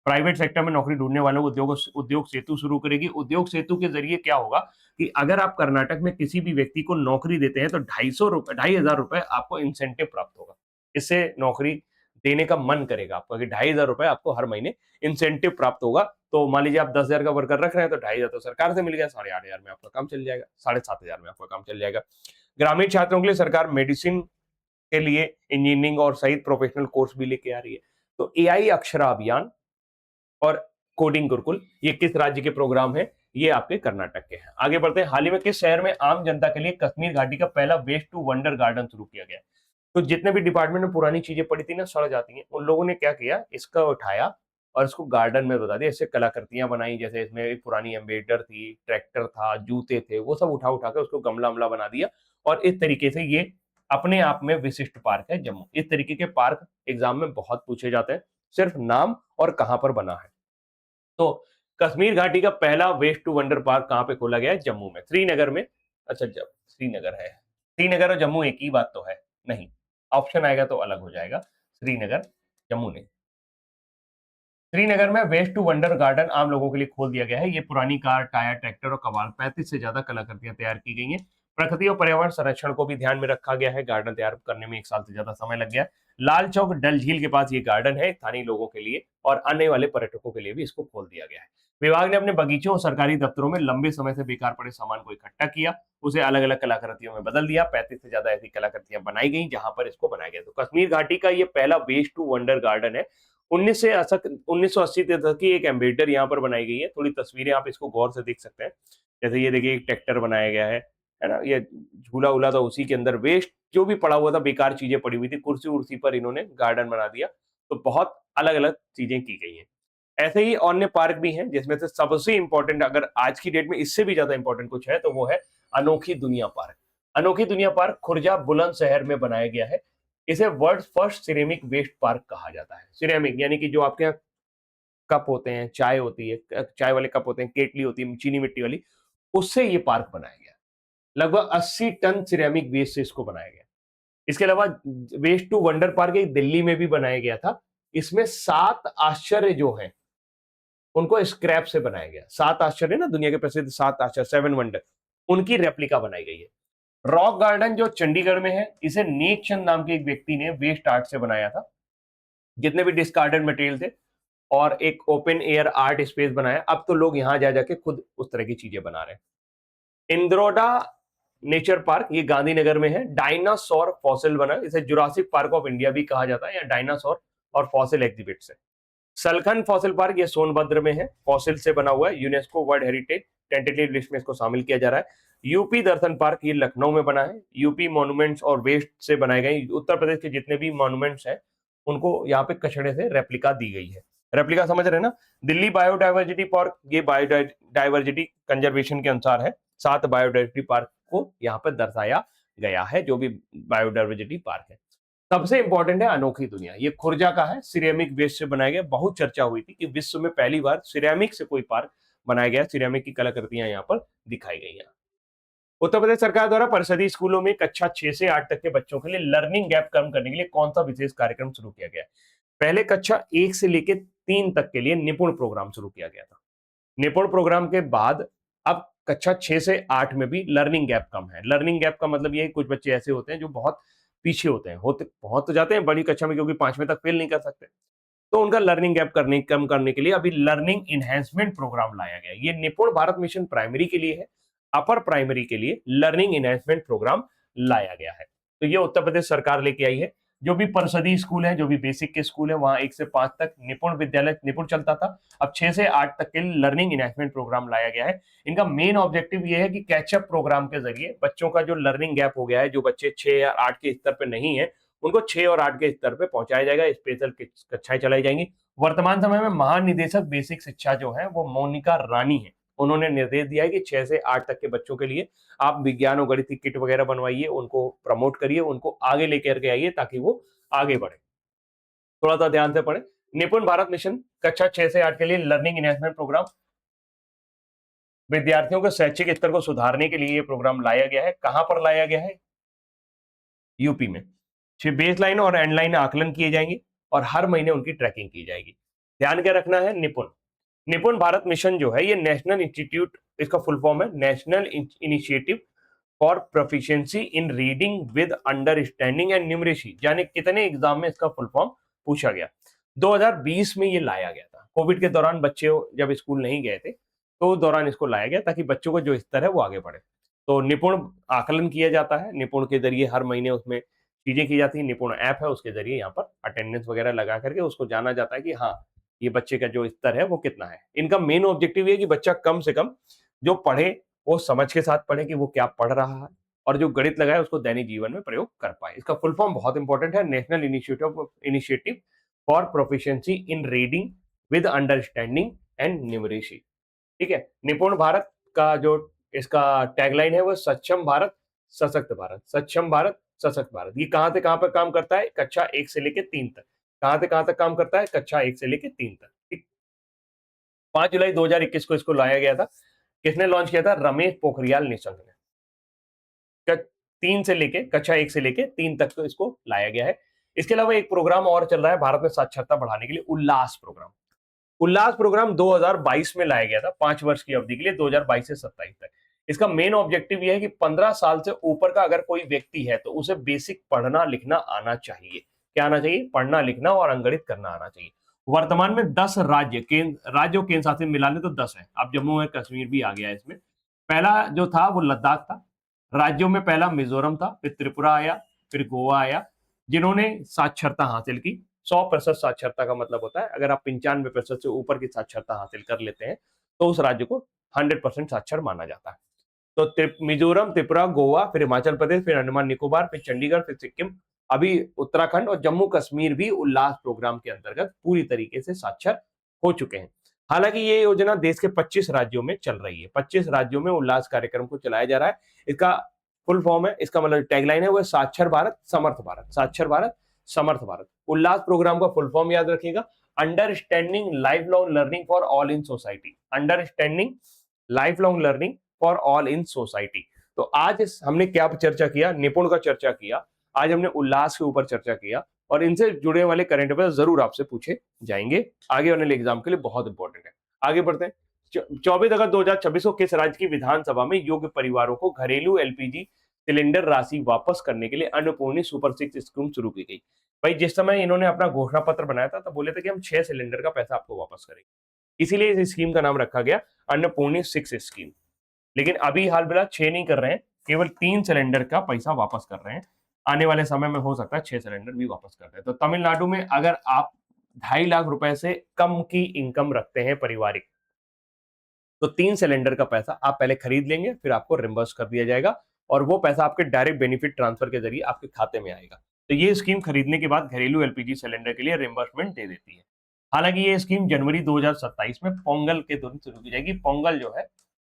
प्राइवेट सेक्टर में नौकरी ढूंढने वालों को उद्योग सेतु शुरू करेगी। उद्योग सेतु के जरिए क्या होगा कि अगर आप कर्नाटक में किसी भी व्यक्ति को नौकरी देते हैं तो 2,500 रुपए आपको इंसेंटिव प्राप्त होगा। इससे नौकरी देने का मन करेगा आपका कि 2,500 रुपए आपको हर महीने इंसेंटिव प्राप्त होगा। तो मान लीजिए आप 10,000 का वर्कर रख रहे हैं, तो 2,500 तो सरकार से मिल गया, 8,500 में आपका काम चल जाएगा, 7,500 में आपका काम चल जाएगा। ग्रामीण छात्रों के लिए सरकार मेडिसिन के लिए इंजीनियरिंग और सहित प्रोफेशनल कोर्स भी लेके आ रही है। तो एआई अक्षरा अभियान और कोडिंग गुरुकुल ये किस राज्य के प्रोग्राम है? ये आपके कर्नाटक के हैं। आगे बढ़ते हैं। हाल ही में किस शहर में आम जनता के लिए कश्मीर घाटी का पहला वेस्ट टू वंडर गार्डन शुरू किया गया? तो जितने भी डिपार्टमेंट में पुरानी चीजें पड़ी थी ना, सड़ जाती हैं, उन लोगों ने क्या किया, इसका उठाया और इसको गार्डन में बता दिया। इससे कलाकृतियां बनाई, जैसे इसमें एक पुरानी एम्बेडर थी, ट्रैक्टर था, जूते थे, वो सब उठा उठा के उसको गमला अमला बना दिया। और इस तरीके से ये अपने आप में विशिष्ट पार्क है जम्मू। इस तरीके के पार्क एग्जाम में बहुत पूछे जाते हैं, सिर्फ नाम और कहां पर बना है। तो कश्मीर घाटी का पहला वेस्ट टू वंडर पार्क कहां पे खोला गया है? जम्मू में, श्रीनगर में। अच्छा, जब श्रीनगर है, श्रीनगर और जम्मू एक ही बात तो है? नहीं, ऑप्शन आएगा तो अलग हो जाएगा। श्रीनगर, जम्मू नहीं। श्रीनगर में वेस्ट टू वंडर गार्डन आम लोगों के लिए खोल दिया गया है। ये पुरानी कार, टायर, ट्रैक्टर और कबाड़ 35 से ज्यादा कलाकृतियां तैयार की गई हैं। प्रकृति और पर्यावरण संरक्षण को भी ध्यान में रखा गया है। गार्डन तैयार करने में 1 साल से ज्यादा समय लग गया है। लाल चौक डल झील के पास ये गार्डन है। स्थानीय लोगों के लिए और आने वाले पर्यटकों के लिए भी इसको खोल दिया गया है। विभाग ने अपने बगीचों और सरकारी दफ्तरों में लंबे समय से बेकार पड़े सामान को इकट्ठा किया, उसे अलग अलग कलाकृतियों में बदल दिया। 35 से ज्यादा ऐसी कलाकृतियां बनाई गई जहां पर इसको बनाया गया। तो कश्मीर घाटी का ये पहला वेस्ट टू वंडर गार्डन है। 1980 के दशक की एक एम्बेडर यहाँ पर बनाई गई है। थोड़ी तस्वीरें आप इसको गौर से देख सकते हैं। जैसे ये देखिए, एक ट्रैक्टर बनाया गया है ना। ये झूला उला था, उसी के अंदर वेस्ट जो भी पड़ा हुआ था, बेकार चीजें पड़ी हुई थी, कुर्सी उर्सी पर इन्होंने गार्डन बना दिया। तो बहुत अलग अलग चीजें की गई हैं। ऐसे ही अन्य पार्क भी हैं, जिसमें से सबसे इंपॉर्टेंट, अगर आज की डेट में इससे भी ज्यादा इंपॉर्टेंट कुछ है तो वो है अनोखी दुनिया पार्क। अनोखी दुनिया पार्क खुर्जा बुलंदशहर में बनाया गया है। इसे world first ceramic waste park कहा जाता है। सिरेमिक यानी कि जो आपके यहाँ कप होते हैं, चाय होती है, चाय वाले कप होते हैं, केटली होती है चीनी मिट्टी वाली, उससे ये पार्क बनाया गया। लगभग 80 टन सिरेमिक वेस्ट से इसको बनाया गया। इसके अलावा वेस्ट टू वंडर पार्क एक दिल्ली में भी बनाया गया था। इसमें 7 आश्चर्य जो हैं उनको स्क्रैप से बनाया गया। 7 आश्चर्य ना, दुनिया के प्रसिद्ध 7 आश्चर्य, 7 वंडर, उनकी रेप्लिका बनाई गई है। रॉक गार्डन जो चंडीगढ़ में है, इसे नेक चंद नाम के एक व्यक्ति ने वेस्ट आर्ट से बनाया था। जितने भी डिस्कार्डेड मटेरियल थे, और एक ओपन एयर आर्ट स्पेस बनाया। अब तो लोग यहां जा जाके खुद उस तरह की चीजें बना रहे हैं। इंद्रोडा नेचर पार्क, ये गांधीनगर में है। डायनासोर फॉसिल बना, इसे जुरासिक पार्क ऑफ इंडिया भी कहा जाता है, या डायनासोर और फॉसिल एग्जिबिट से। सलखन फॉसिल पार्क, ये सोनभद्र में है, फॉसिल से बना हुआ है। UNESCO world heritage tentative list में इसको शामिल किया जा रहा है। यूपी दर्शन पार्क, ये लखनऊ में बना है। यूपी मॉन्यूमेंट्स और वेस्ट से बनाए गए उत्तर प्रदेश के जितने भी मॉन्यूमेंट्स हैं उनको यहाँ पे कचड़े से रेप्लिका दी गई है। रेप्लिका समझ रहे हैं ना। दिल्ली बायोडाइवर्सिटी पार्क, ये बायोडाइवर्सिटी कंजर्वेशन के अनुसार है। 7 बायोडाइवर्सिटी पार्क को यहाँ पर दर्शाया गया है, जो भी बायोडाइवर्सिटी पार्क है। सबसे इंपॉर्टेंट है अनोखी दुनिया, ये खुर्जा का है, सिरेमिक वेस्ट से बनाया गया। बहुत चर्चा हुई थी कि विश्व में पहली बार सिरेमिक से कोई पार्क बनाया गया। सिरेमिक की कलाकृतियां यहाँ पर दिखाई गई हैं। उत्तर प्रदेश सरकार द्वारा परिषदीय स्कूलों में कक्षा 6 से 8 तक के बच्चों के लिए लर्निंग गैप कम करने के लिए कौन सा विशेष कार्यक्रम शुरू किया गया है? पहले कक्षा 1 से लेकर 3 तक के लिए निपुण प्रोग्राम शुरू किया गया था। निपुण प्रोग्राम के बाद अब कक्षा 6 से 8 में भी लर्निंग गैप कम है। लर्निंग गैप का मतलब ये है, कुछ बच्चे ऐसे होते हैं जो बहुत पीछे होते हैं, होते पहुंच तो जाते हैं बड़ी कक्षा में, क्योंकि 5वीं तक फेल नहीं कर सकते। तो उनका लर्निंग गैप कम करने के लिए अभी लर्निंग इनहेंसमेंट प्रोग्राम लाया गया है। ये निपुण भारत मिशन प्राइमरी के लिए है। अपर प्राइमरी के लिए लर्निंग इनहेंसमेंट प्रोग्राम लाया गया है। तो ये उत्तर प्रदेश सरकार लेके आई है। जो भी परिषदीय स्कूल है, जो भी बेसिक के स्कूल है, वहां 1 से 5 तक निपुण विद्यालय निपुण चलता था। अब 6 से 8 तक के लिए लर्निंग इनहेंसमेंट प्रोग्राम लाया गया है। इनका मेन ऑब्जेक्टिव ये है कि कैचअप प्रोग्राम के जरिए बच्चों का जो लर्निंग गैप हो गया है, जो बच्चे 6 या 8 के स्तर पे नहीं है, उनको 6 और 8 के स्तर पे पहुंचाया जाएगा। स्पेशल कक्षाएं चलाई जाएंगी। वर्तमान समय में महानिदेशक बेसिक शिक्षा जो है वो मोनिका रानी है। उन्होंने निर्देश दिया है कि 6 से 8 तक के बच्चों के लिए आप विज्ञान और गणित की किट वगैरह बनवाइए, उनको प्रमोट करिए, उनको आगे लेकर के आइए ताकि वो आगे बढ़े। थोड़ा सा ध्यान से पढ़े। निपुण भारत मिशन कक्षा 6 से 8 के लिए लर्निंग इनहेंसमेंट प्रोग्राम, विद्यार्थियों के शैक्षिक स्तर को सुधारने के लिए ये प्रोग्राम लाया गया है। कहां पर लाया गया है? यूपी में। बेसलाइन और एंडलाइन आकलन किए जाएंगे और हर महीने उनकी ट्रैकिंग की जाएगी। ध्यान क्या रखना है? निपुण निपुण भारत मिशन जो है ये नेशनल इंस्टीट्यूट, इसका फुल फॉर्म है national initiative for proficiency in reading with understanding and numeracy. यानी कितने एग्जाम में इसका फुल फॉर्म पूछा गया। 2020 में ये लाया गया था। कोविड के दौरान बच्चे जब स्कूल नहीं गए थे तो उस दौरान इसको लाया गया ताकि बच्चों का जो स्तर है वो आगे बढ़े। तो निपुण आकलन किया जाता है। निपुण के जरिए हर महीने उसमें चीजें की जाती है। निपुण ऐप है, उसके जरिए यहाँ पर अटेंडेंस वगैरह लगा करके उसको जाना जाता है कि हाँ ये बच्चे का जो स्तर है वो कितना है। इनका मेन ऑब्जेक्टिव ये कि बच्चा कम से कम जो पढ़े वो समझ के साथ पढ़े कि वो क्या पढ़ रहा है, और जो गणित लगाए उसको दैनिक जीवन में प्रयोग कर पाए। इसका फुल फॉर्म बहुत इंपॉर्टेंट है, national initiative for proficiency in reading with understanding and numeracy. ठीक है। निपुण भारत का जो इसका टैगलाइन है वो सक्षम भारत सशक्त भारत, सक्षम भारत सशक्त भारत। ये कहां से कहां पर काम करता है? कक्षा 1 से लेकर 3 तक। कहां से कहां तक काम करता है? कक्षा 1 से लेकर 3 तक। ठीक। 5 जुलाई 2021 को इसको लाया गया था। किसने लॉन्च किया था? रमेश पोखरियाल निशंक ने। 3 से लेके कक्षा 1 से लेके 3 तक तो इसको लाया गया है। इसके अलावा एक प्रोग्राम और चल रहा है भारत में साक्षरता बढ़ाने के लिए, उल्लास प्रोग्राम। उल्लास प्रोग्राम 2022 में लाया गया था, 5 वर्ष की अवधि के लिए, 2022 से 27 तक। इसका मेन ऑब्जेक्टिव यह है कि 15 साल से ऊपर का अगर कोई व्यक्ति है तो उसे बेसिक पढ़ना लिखना आना चाहिए। क्या आना चाहिए? पढ़ना लिखना और अंगणित करना आना चाहिए। वर्तमान में 10 राज्यों केंद्र शासित मिला ले तो 10 है। अब जम्मू एंड कश्मीर भी आ गया है इसमें। पहला जो था वो लद्दाख था। राज्यों में पहला मिजोरम था, फिर त्रिपुरा आया, फिर गोवा आया, जिन्होंने साक्षरता हासिल की। 100% साक्षरता का मतलब होता है अगर आप 95% से ऊपर की साक्षरता हासिल कर लेते हैं तो उस राज्य को 100% साक्षर माना जाता है। तो मिजोरम, त्रिपुरा, गोवा, फिर हिमाचल प्रदेश, फिर अंडमान निकोबार, फिर चंडीगढ़, फिर सिक्किम, अभी उत्तराखंड और जम्मू कश्मीर भी उल्लास प्रोग्राम के अंतर्गत पूरी तरीके से साक्षर हो चुके हैं। हालांकि ये योजना देश के 25 राज्यों में चल रही है। 25 राज्यों में उल्लास कार्यक्रम को चलाया जा रहा है। इसका फुल फॉर्म है, इसका मतलब टैगलाइन है वो साक्षर भारत समर्थ भारत, साक्षर भारत समर्थ भारत। उल्लास प्रोग्राम का फुल फॉर्म याद रखिएगा, understanding life long learning for all in society. Understanding life long learning for all in society. तो आज हमने क्या चर्चा किया? निपुण का चर्चा किया, आज हमने उल्लास के ऊपर चर्चा किया, और इनसे जुड़े वाले करंट अफेयर जरूर आपसे पूछे जाएंगे आगे वाले एग्जाम के लिए, बहुत इंपॉर्टेंट है। आगे बढ़ते हैं। 24 अगस्त 2026 को किस राज्य की विधानसभा में योग्य परिवारों को घरेलू एलपीजी सिलेंडर राशि वापस करने के लिए अन्नपूर्णी सुपर 6 स्कीम शुरू की गई? भाई जिस समय इन्होंने अपना घोषणा पत्र बनाया था तब बोले थे कि हम 6 सिलेंडर का पैसा आपको वापस करेंगे, इसीलिए इस स्कीम का नाम रखा गया अन्नपूर्णी 6 स्कीम। लेकिन अभी हाल फिलहाल 6 नहीं कर रहे हैं, केवल 3 सिलेंडर का पैसा वापस कर रहे हैं। आने वाले समय में हो सकता है 6 सिलेंडर भी वापस कर दें। तो तमिलनाडु में अगर आप 2.5 लाख रुपए से कम की इनकम रखते हैं पारिवारिक, तो 3 सिलेंडर का पैसा आप पहले खरीद लेंगे, फिर आपको रिम्बर्स कर दिया जाएगा, और वो पैसा आपके डायरेक्ट बेनिफिट ट्रांसफर के जरिए आपके खाते में आएगा। तो ये स्कीम खरीदने के बाद घरेलू एलपीजी सिलेंडर के लिए रिम्बर्समेंट दे देती है। हालांकि ये स्कीम जनवरी 2027 में पोंगल के तुरंत शुरू की जाएगी। पोंगल जो है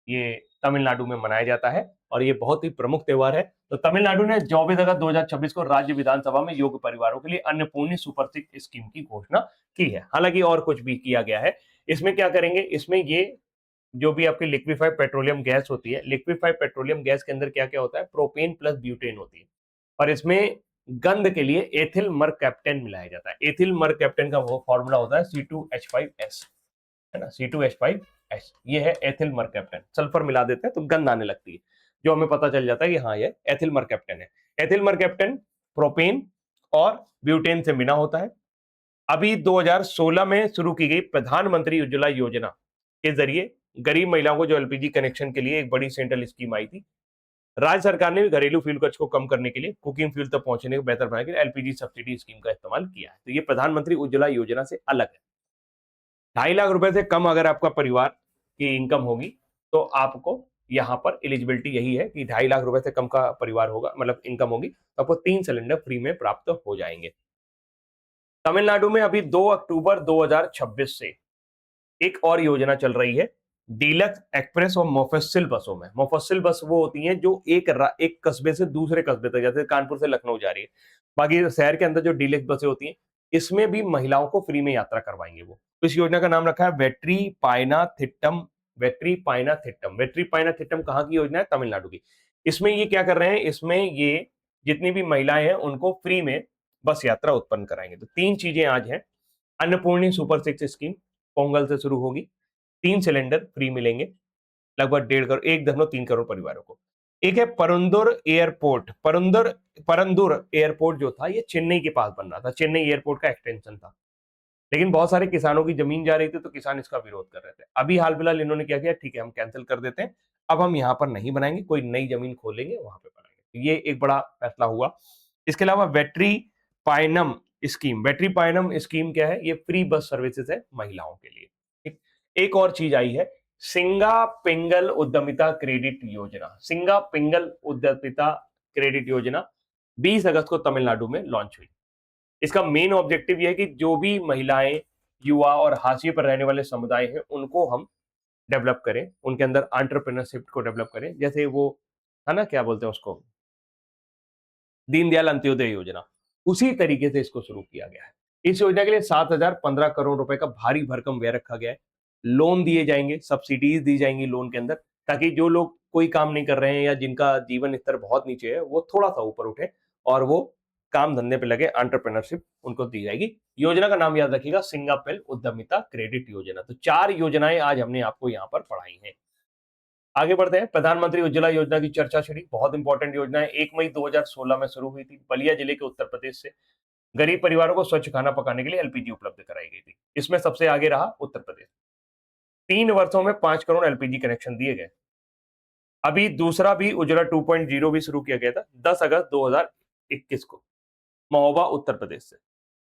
ये तमिलनाडु में मनाया जाता है और ये बहुत ही प्रमुख त्योहार है। तो तमिलनाडु ने 24 अगस्त 2026 को राज्य विधानसभा में योग्य परिवारों के लिए अन्नपूर्णी सुपर 6 स्कीम की घोषणा की है। हालांकि और कुछ भी किया गया है। इसमें क्या करेंगे? इसमें ये जो भी आपकी लिक्विफाइड पेट्रोलियम गैस होती है, लिक्विफाइड पेट्रोलियम गैस के अंदर क्या क्या होता है? प्रोपेन प्लस ब्यूटेन होती है, और इसमें गंध के लिए एथिल मरकैप्टेन मिलाया जाता है। एथिल मरकैप्टेन का वो फॉर्मूला होता है C2H5S, है ना, C2H5S। ये है एथिल मरकैप्टेन। सल्फर मिला देते हैं तो गंध आने लगती है, जो हमें पता चल जाता है कि हाँ ये एथिल मरकैप्टेन है। एथिल मरकैप्टेन प्रोपेन और ब्यूटेन से मिला होता है। अभी 2016 में शुरू की गई प्रधानमंत्री उज्ज्वला योजना के जरिए गरीब महिलाओं को जो एलपीजी कनेक्शन के लिए एक बड़ी सेंट्रल स्कीम आई थी। राज्य सरकार ने भी घरेलू फ्यूल खर्च को कम करने के लिए, कुकिंग फ्यूल तक पहुंचने को बेहतर बनाने के लिए एलपीजी सब्सिडी स्कीम का इस्तेमाल किया है। तो ये प्रधानमंत्री उज्ज्वला योजना से अलग है। 2.5 लाख रुपए से कम अगर आपका परिवार की इनकम होगी तो आपको यहाँ पर एलिजिबिलिटी यही है कि 2.5 लाख रुपए से कम का परिवार होगा, मतलब इनकम होगी, तो आपको 3 सिलेंडर फ्री में प्राप्त हो जाएंगे। तमिलनाडु में अभी 2 अक्टूबर 2026 से एक और योजना चल रही है, डीलक्स एक्सप्रेस और मोफस्सिल बसों में। मोफस्सिल बस वो होती हैं जो एक कस्बे से दूसरे कस्बे तक, जैसे कानपुर से लखनऊ जा रही है। बाकी शहर के अंदर जो डीलक्स बसें होती हैं, इसमें भी महिलाओं को फ्री में यात्रा करवाएंगे वो। इस योजना का नाम रखा है वेट्री पायना थिट्टम। वेट्री पायना थिट्टम, वेट्री पायना थिट्टम कहाँ की योजना है? तमिलनाडु की। इसमें ये क्या कर रहे हैं? इसमें ये जितनी भी महिलाएं हैं उनको फ्री में बस यात्रा उत्पन्न कराएंगे। तो 3 चीजें आज हैं। अन्नपूर्णी सुपर 6 स्कीम पोंगल से शुरू होगी, 3 सिलेंडर फ्री मिलेंगे लगभग 1.5 करोड़, 1.3 करोड़ परिवारों को। एक है परंदुर एयरपोर्ट। परंदुर एयरपोर्ट जो था ये चेन्नई के पास बन रहा था, चेन्नई एयरपोर्ट का एक्सटेंशन था, लेकिन बहुत सारे किसानों की जमीन जा रही थी तो किसान इसका विरोध कर रहे थे। अभी हाल फिलहाल इन्होंने क्या किया? ठीक है, हम कैंसिल कर देते हैं, अब हम यहाँ पर नहीं बनाएंगे, कोई नई जमीन खोलेंगे, वहां पे बनाएंगे। तो ये एक बड़ा फैसला हुआ। इसके अलावा वेट्री पायनम स्कीम क्या है? ये फ्री बस सर्विसेज है महिलाओं के लिए। ठीक। एक और चीज आई है, सिंगा पिंगल उद्यमिता क्रेडिट योजना। सिंगा पिंगल उद्यमिता क्रेडिट योजना 20 अगस्त को तमिलनाडु में लॉन्च हुई। इसका मेन ऑब्जेक्टिव यह है कि जो भी महिलाएं, युवा और हाशिए पर रहने वाले समुदाय हैं, उनको हम डेवलप करें, उनके अंदर एंटरप्रेन्योरशिप को डेवलप करें। जैसे वो है ना, क्या बोलते हैं उसको, दीनदयाल अंत्योदय योजना, उसी तरीके से इसको शुरू किया गया है। इस योजना के लिए 7,015 करोड़ रुपए का भारी भरकम व्यय रखा गया है। लोन दिए जाएंगे, सब्सिडीज दी जाएंगी लोन के अंदर, ताकि जो लोग कोई काम नहीं कर रहे हैं या जिनका जीवन स्तर बहुत नीचे है, वो थोड़ा सा ऊपर उठे और वो काम धंधे पे लगे, एंटरप्रेन्योरशिप उनको दी जाएगी। योजना का नाम याद रखिएगा, सिंगापेल उद्यमिता क्रेडिट योजना। तो 4 योजनाएं आज हमने आपको यहाँ पर पढ़ाई हैं। आगे बढ़ते हैं। प्रधानमंत्री उज्ज्वला योजना की चर्चा छिड़ी, बहुत इंपॉर्टेंट योजना है। 1 मई 2016 में शुरू हुई थी, बलिया जिले के उत्तर प्रदेश से। गरीब परिवारों को स्वच्छ खाना पकाने के लिए एलपीजी उपलब्ध कराई गई थी। इसमें सबसे आगे रहा उत्तर प्रदेश। 3 वर्षों में 5 करोड़ एलपीजी कनेक्शन दिए गए। अभी दूसरा भी उज्ज्वला 2.0 भी शुरू किया गया था 10 अगस्त 2021 को, महोबा उत्तर प्रदेश से।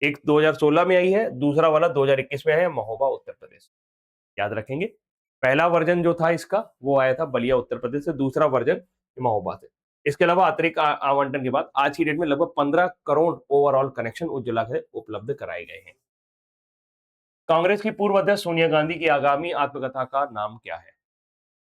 एक 2016 में आई है, दूसरा वाला 2021 में है, महोबा उत्तर प्रदेश। याद रखेंगे, पहला वर्जन जो था इसका वो आया था बलिया उत्तर प्रदेश से, दूसरा वर्जन महोबा से। इसके अलावा अतिरिक्त आवंटन के बाद आज की डेट में लगभग 15 करोड़ ओवरऑल कनेक्शन उज्ज्वला से उपलब्ध कराए गए हैं। कांग्रेस की पूर्व अध्यक्ष सोनिया गांधी की आगामी आत्मकथा का नाम क्या है?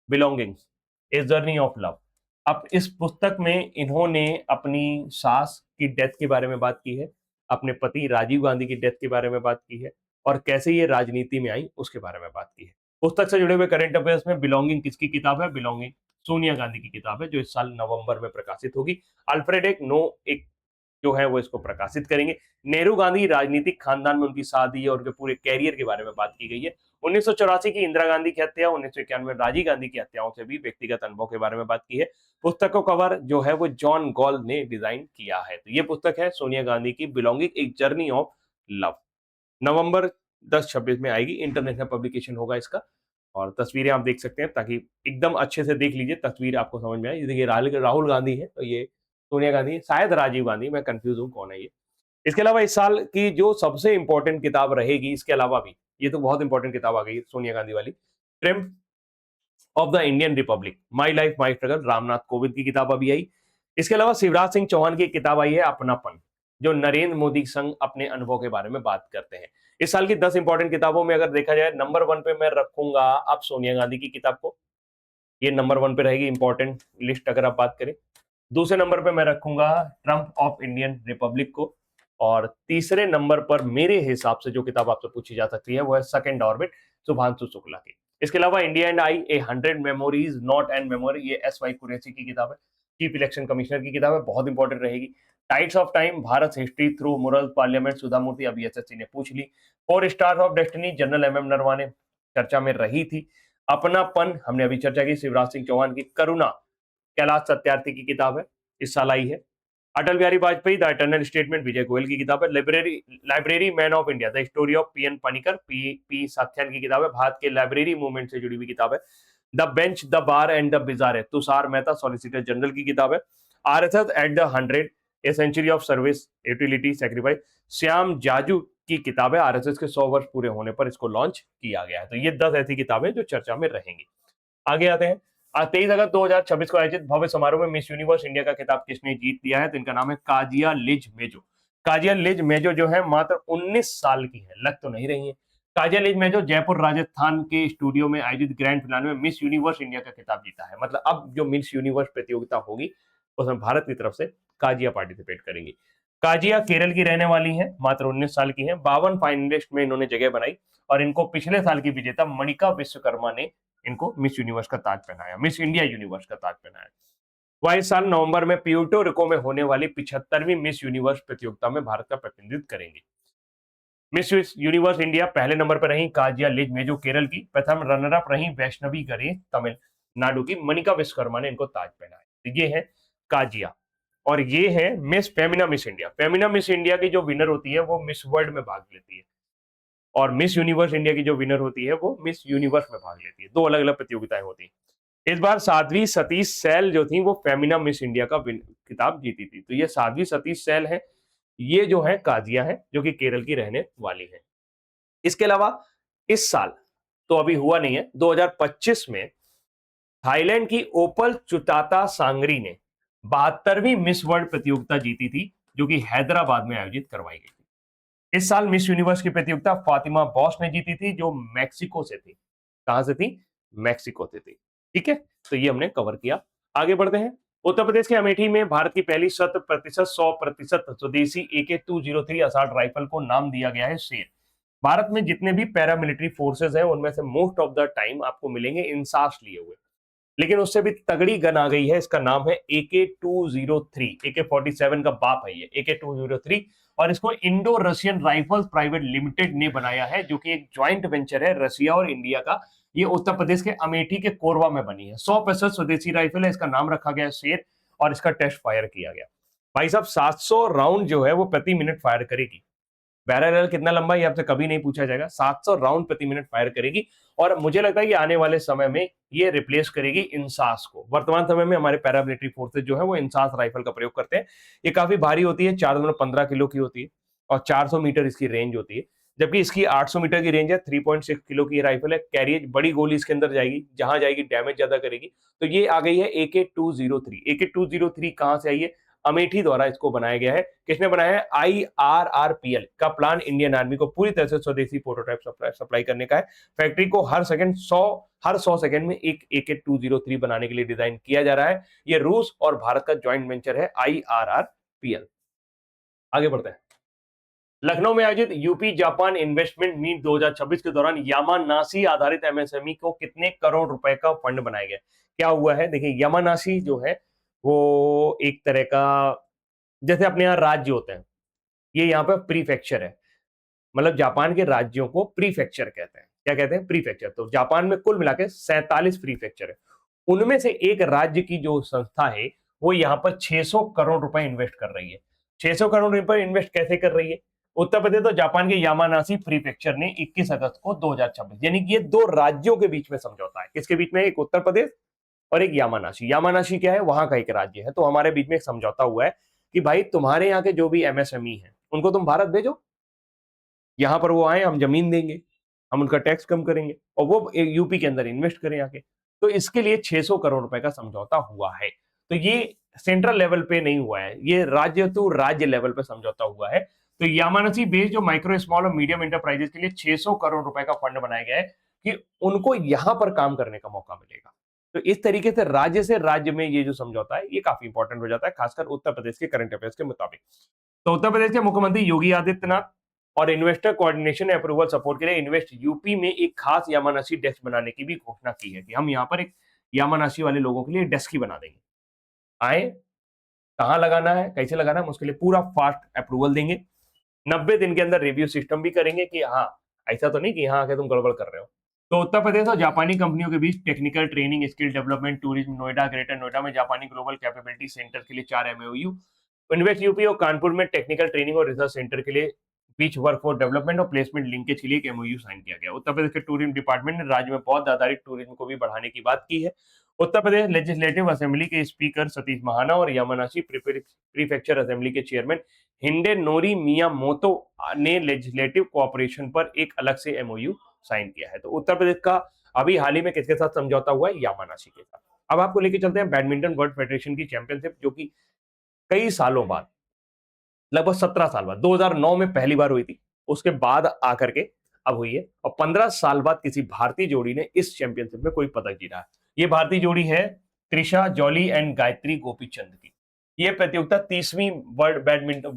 Belongings, a journey of love. अब इस पुस्तक में इन्होंने अपनी सास की डेथ के बारे में बात की है, अपने पति राजीव गांधी की डेथ के बारे में बात की है, और कैसे ये राजनीति में आई उसके बारे में बात की है। पुस्तक से जुड़े हुए करंट अफेयर्स में बिलोंगिंग किसकी किताब है? बिलोंगिंग सोनिया गांधी की किताब है, जो इस साल नवंबर में प्रकाशित होगी। अल्फ्रेड एक जो है वो इसको प्रकाशित करेंगे। नेहरू गांधी राजनीतिक खानदान में उनकी शादी और उनके पूरे कैरियर के बारे में बात की गई है। 1984 की इंदिरा गांधी की हत्या, 1991 में राजीव गांधी की हत्याओं से भी व्यक्तिगत अनुभव के बारे में बात की है। पुस्तक को कवर जो है वो जॉन गॉल ने डिजाइन किया है। तो ये पुस्तक है सोनिया गांधी की बिलोंगिंग, एक जर्नी ऑफ लव। नवंबर 10-26 में आएगी, इंटरनेशनल पब्लिकेशन होगा इसका। और तस्वीरें आप देख सकते हैं, ताकि एकदम अच्छे से देख लीजिए, तस्वीर आपको समझ में आए। ये देखिए, राहुल गांधी है, तो ये सोनिया गांधी, शायद राजीव गांधी, मैं कंफ्यूज हूं कौन है ये। इसके अलावा इस साल की जो सबसे इंपॉर्टेंट किताब रहेगी, इसके अलावा भी ये तो बहुत इंपॉर्टेंट किताब आ गई सोनिया गांधी वाली, triumph of the Indian Republic, my life my struggle, Ramnath Kovind की किताब अभी आई। इसके अलावा शिवराज सिंह चौहान की किताब आई है अपनापन, जो नरेंद्र मोदी संग अपने अनुभव के बारे में बात करते हैं। इस साल की 10 इंपॉर्टेंट किताबों में अगर देखा जाए, नंबर 1 पे मैं रखूंगा आप सोनिया गांधी की किताब को, ये नंबर 1 पे रहेगी इंपॉर्टेंट लिस्ट अगर आप बात करें। दूसरे नंबर पे मैं रखूंगा ट्रम्प ऑफ इंडियन रिपब्लिक को, और तीसरे नंबर पर मेरे हिसाब से जो किताब आपसे पूछी जा सकती है वो है सेकंड ऑर्बिट, शुभांशु शुक्ला की। इसके अलावा India and I, A 100 memories not and memory, ये एस वाई कुरैशी की किताब है, चीफ इलेक्शन कमिश्नर की किताब है, बहुत इंपॉर्टेंट रहेगी। Tides of time, Bharat history through मुरल पार्लियामेंट, सुधा मूर्ति, अभी एसएससी ने पूछ ली। 4 stars of destiny, general MM Naravane, चर्चा में रही थी। अपनापन हमने अभी चर्चा की, शिवराज सिंह चौहान की। करुणा, कैलाश सत्यार्थी की किताब है, इस साल आई है। Atal Bihari Vajpayee, the eternal statement, Vijay Goel की किताब है। Library man of India, the story of PN Panikkar, P Sathyan की किताब है, भारत के लाइब्रेरी मूवमेंट से जुड़ी हुई किताब है। The bench, the bar and the bizarre है, तुषार मेहता, सॉलिसिटर जनरल की किताब है। RSS at the 100, a century of service, utility, sacrifice, Shyam Jaju की किताब है। आरएसएस के 100 वर्ष पूरे होने पर इसको लॉन्च किया गया है। तो ये 10 ऐसी किताबें जो चर्चा में रहेंगी। आगे आते हैं। आज 23 अगस्त 2026 को आयोजित भव्य समारोह में मिस यूनिवर्स इंडिया का खिताब किसने जीत लिया है? तो इनका नाम है काजिया लिज मेजो। काजिया लिज मेजो जो है मात्र 19 साल की है, लग तो नहीं रही है। काजिया लिज मेजो जयपुर राजस्थान के स्टूडियो में आयोजित ग्रैंड फिनाले में मिस यूनिवर्स इंडिया का खिताब जीता है। मतलब अब जो मिस यूनिवर्स प्रतियोगिता होगी उसमें भारत की तरफ से काजिया पार्टिसिपेट करेंगी। काजिया केरल की रहने वाली है, मात्र 19 साल की है। 52 फाइनलिस्ट में इन्होंने जगह बनाई, और इनको पिछले साल की विजेता मणिका विश्वकर्मा ने इनको मिस यूनिवर्स का ताज पहनाया, मिस इंडिया यूनिवर्स का ताज पहनाया। वह इस साल नवंबर में प्यूर्टो रिको में होने वाली 75वीं मिस यूनिवर्स प्रतियोगिता में भारत का प्रतिनिधित्व करेंगे। मिस यूनिवर्स इंडिया पहले नंबर पर रही काजिया लिज मेजो केरल की, प्रथम रनर अप रही वैष्णवी गरे तमिलनाडु की, मणिका विश्वकर्मा ने इनको ताज पहनाया। तो ये है काजिया, और ये है miss Femina miss India. Femina miss India की जो विनर होती है वो मिस वर्ल्ड में भाग लेती है, और मिस यूनिवर्स इंडिया की जो विनर होती है वो मिस यूनिवर्स में भाग लेती है। दो अलग अलग प्रतियोगिताएं होती हैं। इस बार साध्वी सतीश सैल जो थी वो फेमिना मिस इंडिया का खिताब जीती थी। तो ये साध्वी सतीश सैल है, ये जो है काजिया है, जो कि केरल की रहने वाली है। इसके अलावा इस साल तो अभी हुआ नहीं है, 2025 में थाईलैंड की ओपल चुताता सांगरी ने 72वीं मिस वर्ल्ड प्रतियोगिता जीती थी, जो कि हैदराबाद में आयोजित करवाई गई थी। इस साल मिस यूनिवर्स की प्रतियोगिता फातिमा बॉस ने जीती थी, जो मैक्सिको से थी। कहां से थी? मैक्सिको से थी। ठीक है, तो ये हमने कवर किया। आगे बढ़ते हैं। उत्तर प्रदेश के अमेठी में भारत की पहली 100% स्वदेशी AK-203 असॉल्ट राइफल को नाम दिया गया है शेर। भारत में जितने भी पैरामिलिट्री फोर्सेस हैं उनमें से मोस्ट ऑफ द टाइम आपको मिलेंगे इंसास लिए हुए, लेकिन उससे भी तगड़ी गन आ गई है। इसका नाम है AK-203। AK-47 का बाप है ये AK-203, और इसको Indo Russian rifles private limited ने बनाया है, जो कि एक ज्वाइंट वेंचर है रशिया और इंडिया का। ये उत्तर प्रदेश के अमेठी के कोरबा में बनी है। 100% स्वदेशी राइफल है, इसका नाम रखा गया शेर, और इसका टेस्ट फायर किया गया। भाई साहब 700 राउंड जो है वो प्रति मिनट फायर करेगी। बैरल कितना लंबा, ये आपसे कभी नहीं पूछा जाएगा। 700 राउंड प्रति मिनट फायर करेगी, और मुझे लगता है कि आने वाले समय में ये रिप्लेस करेगी इंसास को। वर्तमान समय में हमारे पैरामिलिट्री फोर्सेज जो है वो इंसास राइफल का प्रयोग करते हैं। ये काफी भारी होती है, 4.15 किलो की होती है, और 400 मीटर इसकी रेंज होती है, जबकि इसकी 800 मीटर की रेंज है। 3.6 किलो की राइफल है। कैरियज बड़ी गोली इसके अंदर जाएगी, जहां जाएगी डैमेज ज्यादा करेगी। तो ये आ गई है AK-203। AK-203 कहां से आई है? अमेठी द्वारा इसको बनाया गया है। किसने बनाया है? IRRPL का प्लान इंडियन आर्मी को पूरी तरह से स्वदेशी प्रोटोटाइप सप्लाई करने का है। फैक्ट्री को हर 100 सेकंड में एक AK-203 बनाने के लिए डिजाइन किया जा रहा है। ये रूस और भारत का ज्वाइंट वेंचर है IRRPL। आगे बढ़ते हैं। लखनऊ में आयोजित यूपी जापान इन्वेस्टमेंट मीट 2026 के दौरान यामानासी आधारित MSME को कितने करोड़ रुपए का फंड बनाया गया? क्या हुआ है, देखिए यामानासी जो है वो एक तरह का, जैसे अपने यहाँ राज्य होते हैं, ये यहाँ पे प्रीफेक्चर है। मतलब जापान के राज्यों को प्रीफेक्चर कहते हैं। क्या कहते हैं? प्रीफेक्चर। तो जापान में कुल मिला के 47 प्रीफेक्चर है। उनमें से एक राज्य की जो संस्था है वो यहाँ पर 600 करोड़ रुपए इन्वेस्ट कर रही है। 600 करोड़ रुपए इन्वेस्ट कैसे कर रही है? उत्तर प्रदेश तो जापान के यामानासी प्रीफेक्चर ने 21 अगस्त को 2026, यानी कि ये दो राज्यों के बीच में समझौता है। किसके बीच में? एक उत्तर प्रदेश और एक यामानाशी। यामानाशी क्या है? वहां का एक राज्य है। तो हमारे बीच में एक समझौता हुआ है कि भाई तुम्हारे यहाँ के जो भी MSME है उनको तुम भारत भेजो, यहां पर वो आए, हम जमीन देंगे, हम उनका टैक्स कम करेंगे, और वो यूपी के अंदर इन्वेस्ट करें आके। तो इसके लिए 600 करोड़ रुपए का समझौता हुआ है। तो ये सेंट्रल लेवल पे नहीं हुआ है, ये राज्य टू राज्य लेवल पे समझौता हुआ है। तो यामानसी बेस्ड जो माइक्रो स्मॉल और मीडियम इंटरप्राइजेस के लिए 600 करोड़ रुपए का फंड बनाया गया है कि उनको यहां पर काम करने का मौका मिलेगा। तो इस तरीके से राज्य में ये जो समझौता है ये काफी इंपॉर्टेंट हो जाता है, खासकर उत्तर प्रदेश के करंट अफेयर्स के मुताबिक। तो उत्तर प्रदेश के मुख्यमंत्री योगी आदित्यनाथ और इन्वेस्टर कोऑर्डिनेशन अप्रूवल सपोर्ट के लिए इन्वेस्ट यूपी में एक खास यामानासी डेस्क बनाने की भी घोषणा की है कि हम यहाँ पर एक यामानासी वाले लोगों के लिए डेस्क ही बना देंगे। आए, कहाँ लगाना है, कैसे लगाना है, उसके लिए पूरा फास्ट अप्रूवल देंगे। 90 दिन के अंदर रिव्यू सिस्टम भी करेंगे कि हाँ ऐसा तो नहीं कि यहाँ आके तुम गड़बड़ कर रहे हो। तो उत्तर प्रदेश और जापानी कंपनियों के बीच technical training, skill development, tourism, Noida, greater Noida में जापानी ग्लोबल कैपेबिलिटी सेंटर के लिए 4 MOU, इन्वेस्ट यूपी और कानपुर में टेक्निकल ट्रेनिंग और रिसर्च सेंटर के लिए बीच वर्कफोर्स डेवलपमेंट और प्लेसमेंट लिंकेज के लिए एक MOU साइन किया गया। उत्तर प्रदेश के टूरिज्म डिपार्टमेंट ने राज्य में बौद्ध आधारित टूरिज्म को भी बढ़ाने की बात की है। उत्तर प्रदेश लेजिस्लेटिव असेंबली के स्पीकर सतीश महाना और यामानाशी प्रीफेक्चर असेंबली के चेयरमैन हिंडे नोरी मियामोतो ने लेजिस्लेटिव कोऑपरेशन पर एक अलग से MOU साइन किया है। तो उत्तर प्रदेश का अभी हाल ही में किसके साथ समझौता हुआ है? यामानाशी के साथ। अब आपको लेके चलते हैं बैडमिंटन वर्ल्ड फेडरेशन की चैंपियनशिप, जो कि कई सालों बाद, लगभग 17 साल बाद, 2009 में पहली बार हुई थी, उसके बाद आकर के अब हुई है, और 15 साल बाद किसी भारतीय जोड़ी ने इस चैंपियनशिप में कोई पदक जीता है। ये भारतीय जोड़ी है त्रिशा जॉली एंड गायत्री गोपीचंद की। ये प्रतियोगिता 30वीं world badminton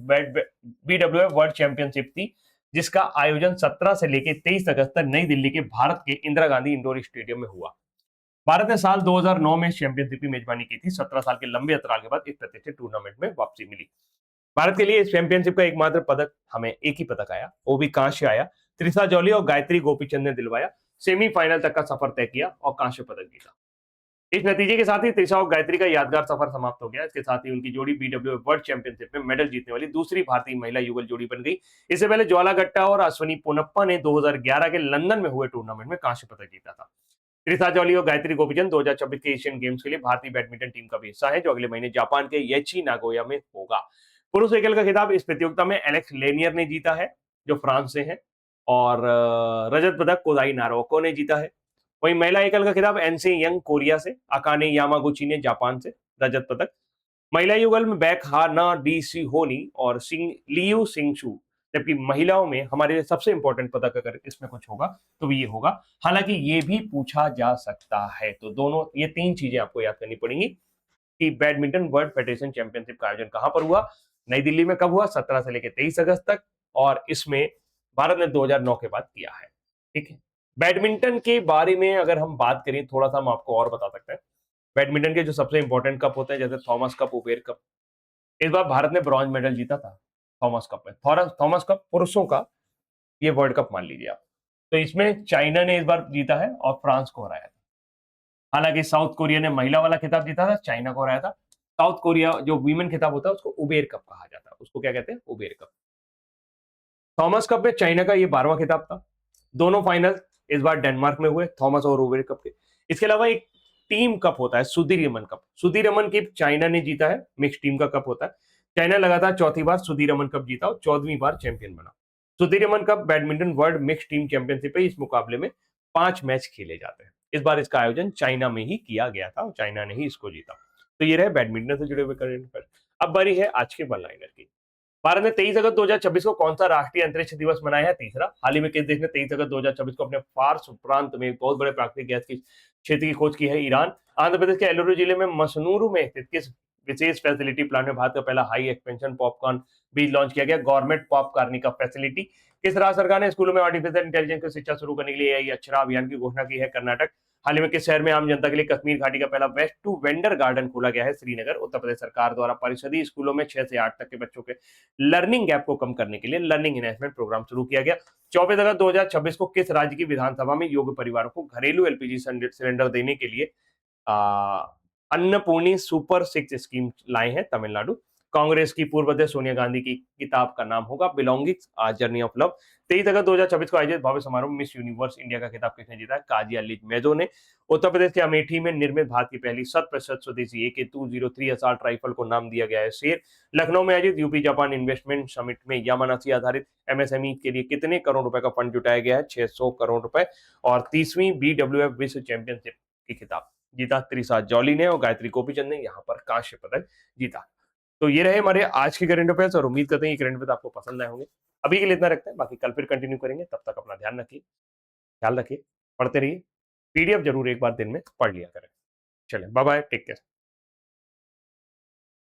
BWF world championship थी, जिसका आयोजन 17 से लेकर 23 अगस्त तक नई दिल्ली के भारत के इंदिरा गांधी इंडोर स्टेडियम में हुआ। भारत ने साल 2009 में चैंपियनशिप की मेजबानी की थी। 17 साल के लंबे अंतराल के बाद इस प्रतिष्ठित टूर्नामेंट में वापसी मिली। भारत के लिए इस चैंपियनशिप का एकमात्र पदक, हमें एक ही पदक आया, वो भी कांस्य आया। त्रिशा जॉली और गायत्री गोपीचंद ने दिलवाया। सेमीफाइनल तक का सफर तय किया और कांस्य पदक जीता। इस नतीजे के साथ ही त्रिशा और गायत्री का यादगार सफर समाप्त हो गया। इसके साथ ही उनकी जोड़ी BWF वर्ल्ड चैंपियनशिप में मेडल जीतने वाली दूसरी भारतीय महिला युगल जोड़ी बन गई। इससे पहले ज्वाला गट्टा और अश्वनी पोनप्पा ने 2011 के लंदन में हुए टूर्नामेंट में कांस्य पदक जीता था। त्रिसा जॉली और गायत्री गोपीचंद 2026 के एशियन गेम्स के लिए भारतीय बैडमिंटन टीम का भी हिस्सा है, जो अगले महीने जापान के येची नागोया में होगा। पुरुष एकल का खिताब इस प्रतियोगिता में एलेक्स लेनियर ने जीता है, जो फ्रांस से है, और रजत पदक कोदाई नारोको ने जीता है। वहीं महिला एकल का खिताब एनसी यंग कोरिया से, अकाने यामागुची ने जापान से रजत पदक। महिला युगल में बैक हाना डी सी होनी और सिंह लियू सिंगशू, जबकि महिलाओं में हमारे सबसे इंपॉर्टेंट पदक अगर इसमें कुछ होगा तो ये होगा। हालांकि ये भी पूछा जा सकता है, तो दोनों ये तीन चीजें आपको याद करनी पड़ेंगी कि बैडमिंटन वर्ल्ड फेडरेशन चैंपियनशिप का आयोजन कहां पर हुआ, नई दिल्ली में कब हुआ, 17 से लेकर 23 अगस्त तक, और इसमें भारत ने 2009 के बाद किया है। ठीक है। बैडमिंटन के बारे में अगर हम बात करें थोड़ा सा, हम आपको और बता सकते हैं। बैडमिंटन के जो सबसे इंपॉर्टेंट कप होते हैं, जैसे थॉमस कप, उबेर कप, इस बार भारत ने ब्रॉन्ज मेडल जीता था थॉमस कप में। थॉमस कप पुरुषों का ये वर्ल्ड कप मान लीजिए आप, तो इसमें चाइना ने इस बार जीता है और फ्रांस को हराया था। हालांकि साउथ कोरिया ने महिला वाला खिताब जीता था, चाइना को हराया था। साउथ कोरिया जो वीमेन खिताब होता है उसको उबेर कप कहा जाता है, उसको क्या कहते हैं, उबेर कप। थॉमस कप में चाइना का ये 12वां खिताब था। दोनों फाइनल इस बार डेनमार्क में हुए, थॉमस और उबेर कप के। इसके अलावा एक टीम कप होता है, सुधीरमन कप। सुधीरमन की चाइना ने जीता है, मिक्स टीम का कप होता है। चाइना लगातार चौथी बार सुधीरमन कप जीता और 14वीं बार चैंपियन बना। Sudirman cup badminton world mix team championship है। इस मुकाबले में 5 मैच खेले जाते हैं। इस बार इसका आयोजन चाइना में ही किया गया था और चाइना ने ही इसको जीता। तो ये रहे बैडमिंटन से जुड़े हुए करंट अफेयर। अब बारी है आज के वन लाइनर की। भारत ने 23 अगस्त 2026 को कौन सा राष्ट्रीय अंतरिक्ष दिवस मनाया है? तीसरा। हाल ही में किस देश ने 23 अगस्त 2026 को अपने फारस प्रांत में एक बहुत बड़े प्राकृतिक गैस की क्षेत्र की खोज की है? ईरान। आंध्र प्रदेश के एलुरु जिले में मसनूरू में स्थित किस विशेष फैसिलिटी प्लांट में भारत का पहला हाई एक्सपेंशन पॉपकॉर्न बीज लॉन्च किया गया? गवर्नमेंट पॉप कार्नी का फैसिलिटी। किस राज्य सरकार ने स्कूलों में आर्टिफिशियल इंटेलिजेंस की शिक्षा शुरू करने के लिए एआई अक्षरा अभियान की घोषणा की है? कर्नाटक। हाल ही में किस शहर में आम जनता के लिए कश्मीर घाटी का पहला वेस्ट टू वेंडर गार्डन खोला गया है? श्रीनगर। उत्तर प्रदेश सरकार द्वारा परिषदीय स्कूलों में 6 से 8 तक के बच्चों के लर्निंग गैप को कम करने के लिए लर्निंग इनहेंसमेंट प्रोग्राम शुरू किया गया। 24 अगस्त 2026 को किस राज्य की विधानसभा में योग्य परिवारों को घरेलू एलपीजी सिलेंडर देने के लिए अन्नपूर्णी सुपर 6 स्कीम लाए हैं? तमिलनाडु। कांग्रेस की पूर्व अध्यक्ष सोनिया गांधी की किताब का नाम होगा बिलोंगिंग्स जर्नी ऑफ लव। 23 अगस्त 2026 को आयोजित भव्य समारोह में मिस यूनिवर्स इंडिया का खिताब किसने जीता है? काजिया लिजमेजो ने। उत्तर प्रदेश के अमेठी में निर्मित भारत की पहली 100% स्वदेशी AK-203 असॉल्ट राइफल को नाम दिया गया है शेर। लखनऊ में आयोजित यूपी जापान इन्वेस्टमेंट समिट में यामानासी आधारित एमएसएमई के लिए कितने करोड़ रुपए का फंड जुटाया गया है? 600 करोड़ रुपए। और 30वीं BWF विश्व चैंपियनशिप की खिताब जीता त्रिसा जॉली ने और गायत्री गोपीचंद ने यहाँ पर कांस्य पदक जीता। तो ये रहे हमारे आज के करंट अफेयर्स और उम्मीद करते हैं ये करंट अफेयर आपको पसंद आए होंगे। अभी के लिए इतना रखते हैं, बाकी कल फिर कंटिन्यू करेंगे। तब तक अपना ध्यान रखिए, ख्याल रखिए, पढ़ते रहिए। पीडीएफ जरूर एक बार दिन में पढ़ लिया करें। चलें, बाय बाय, टेक केयर।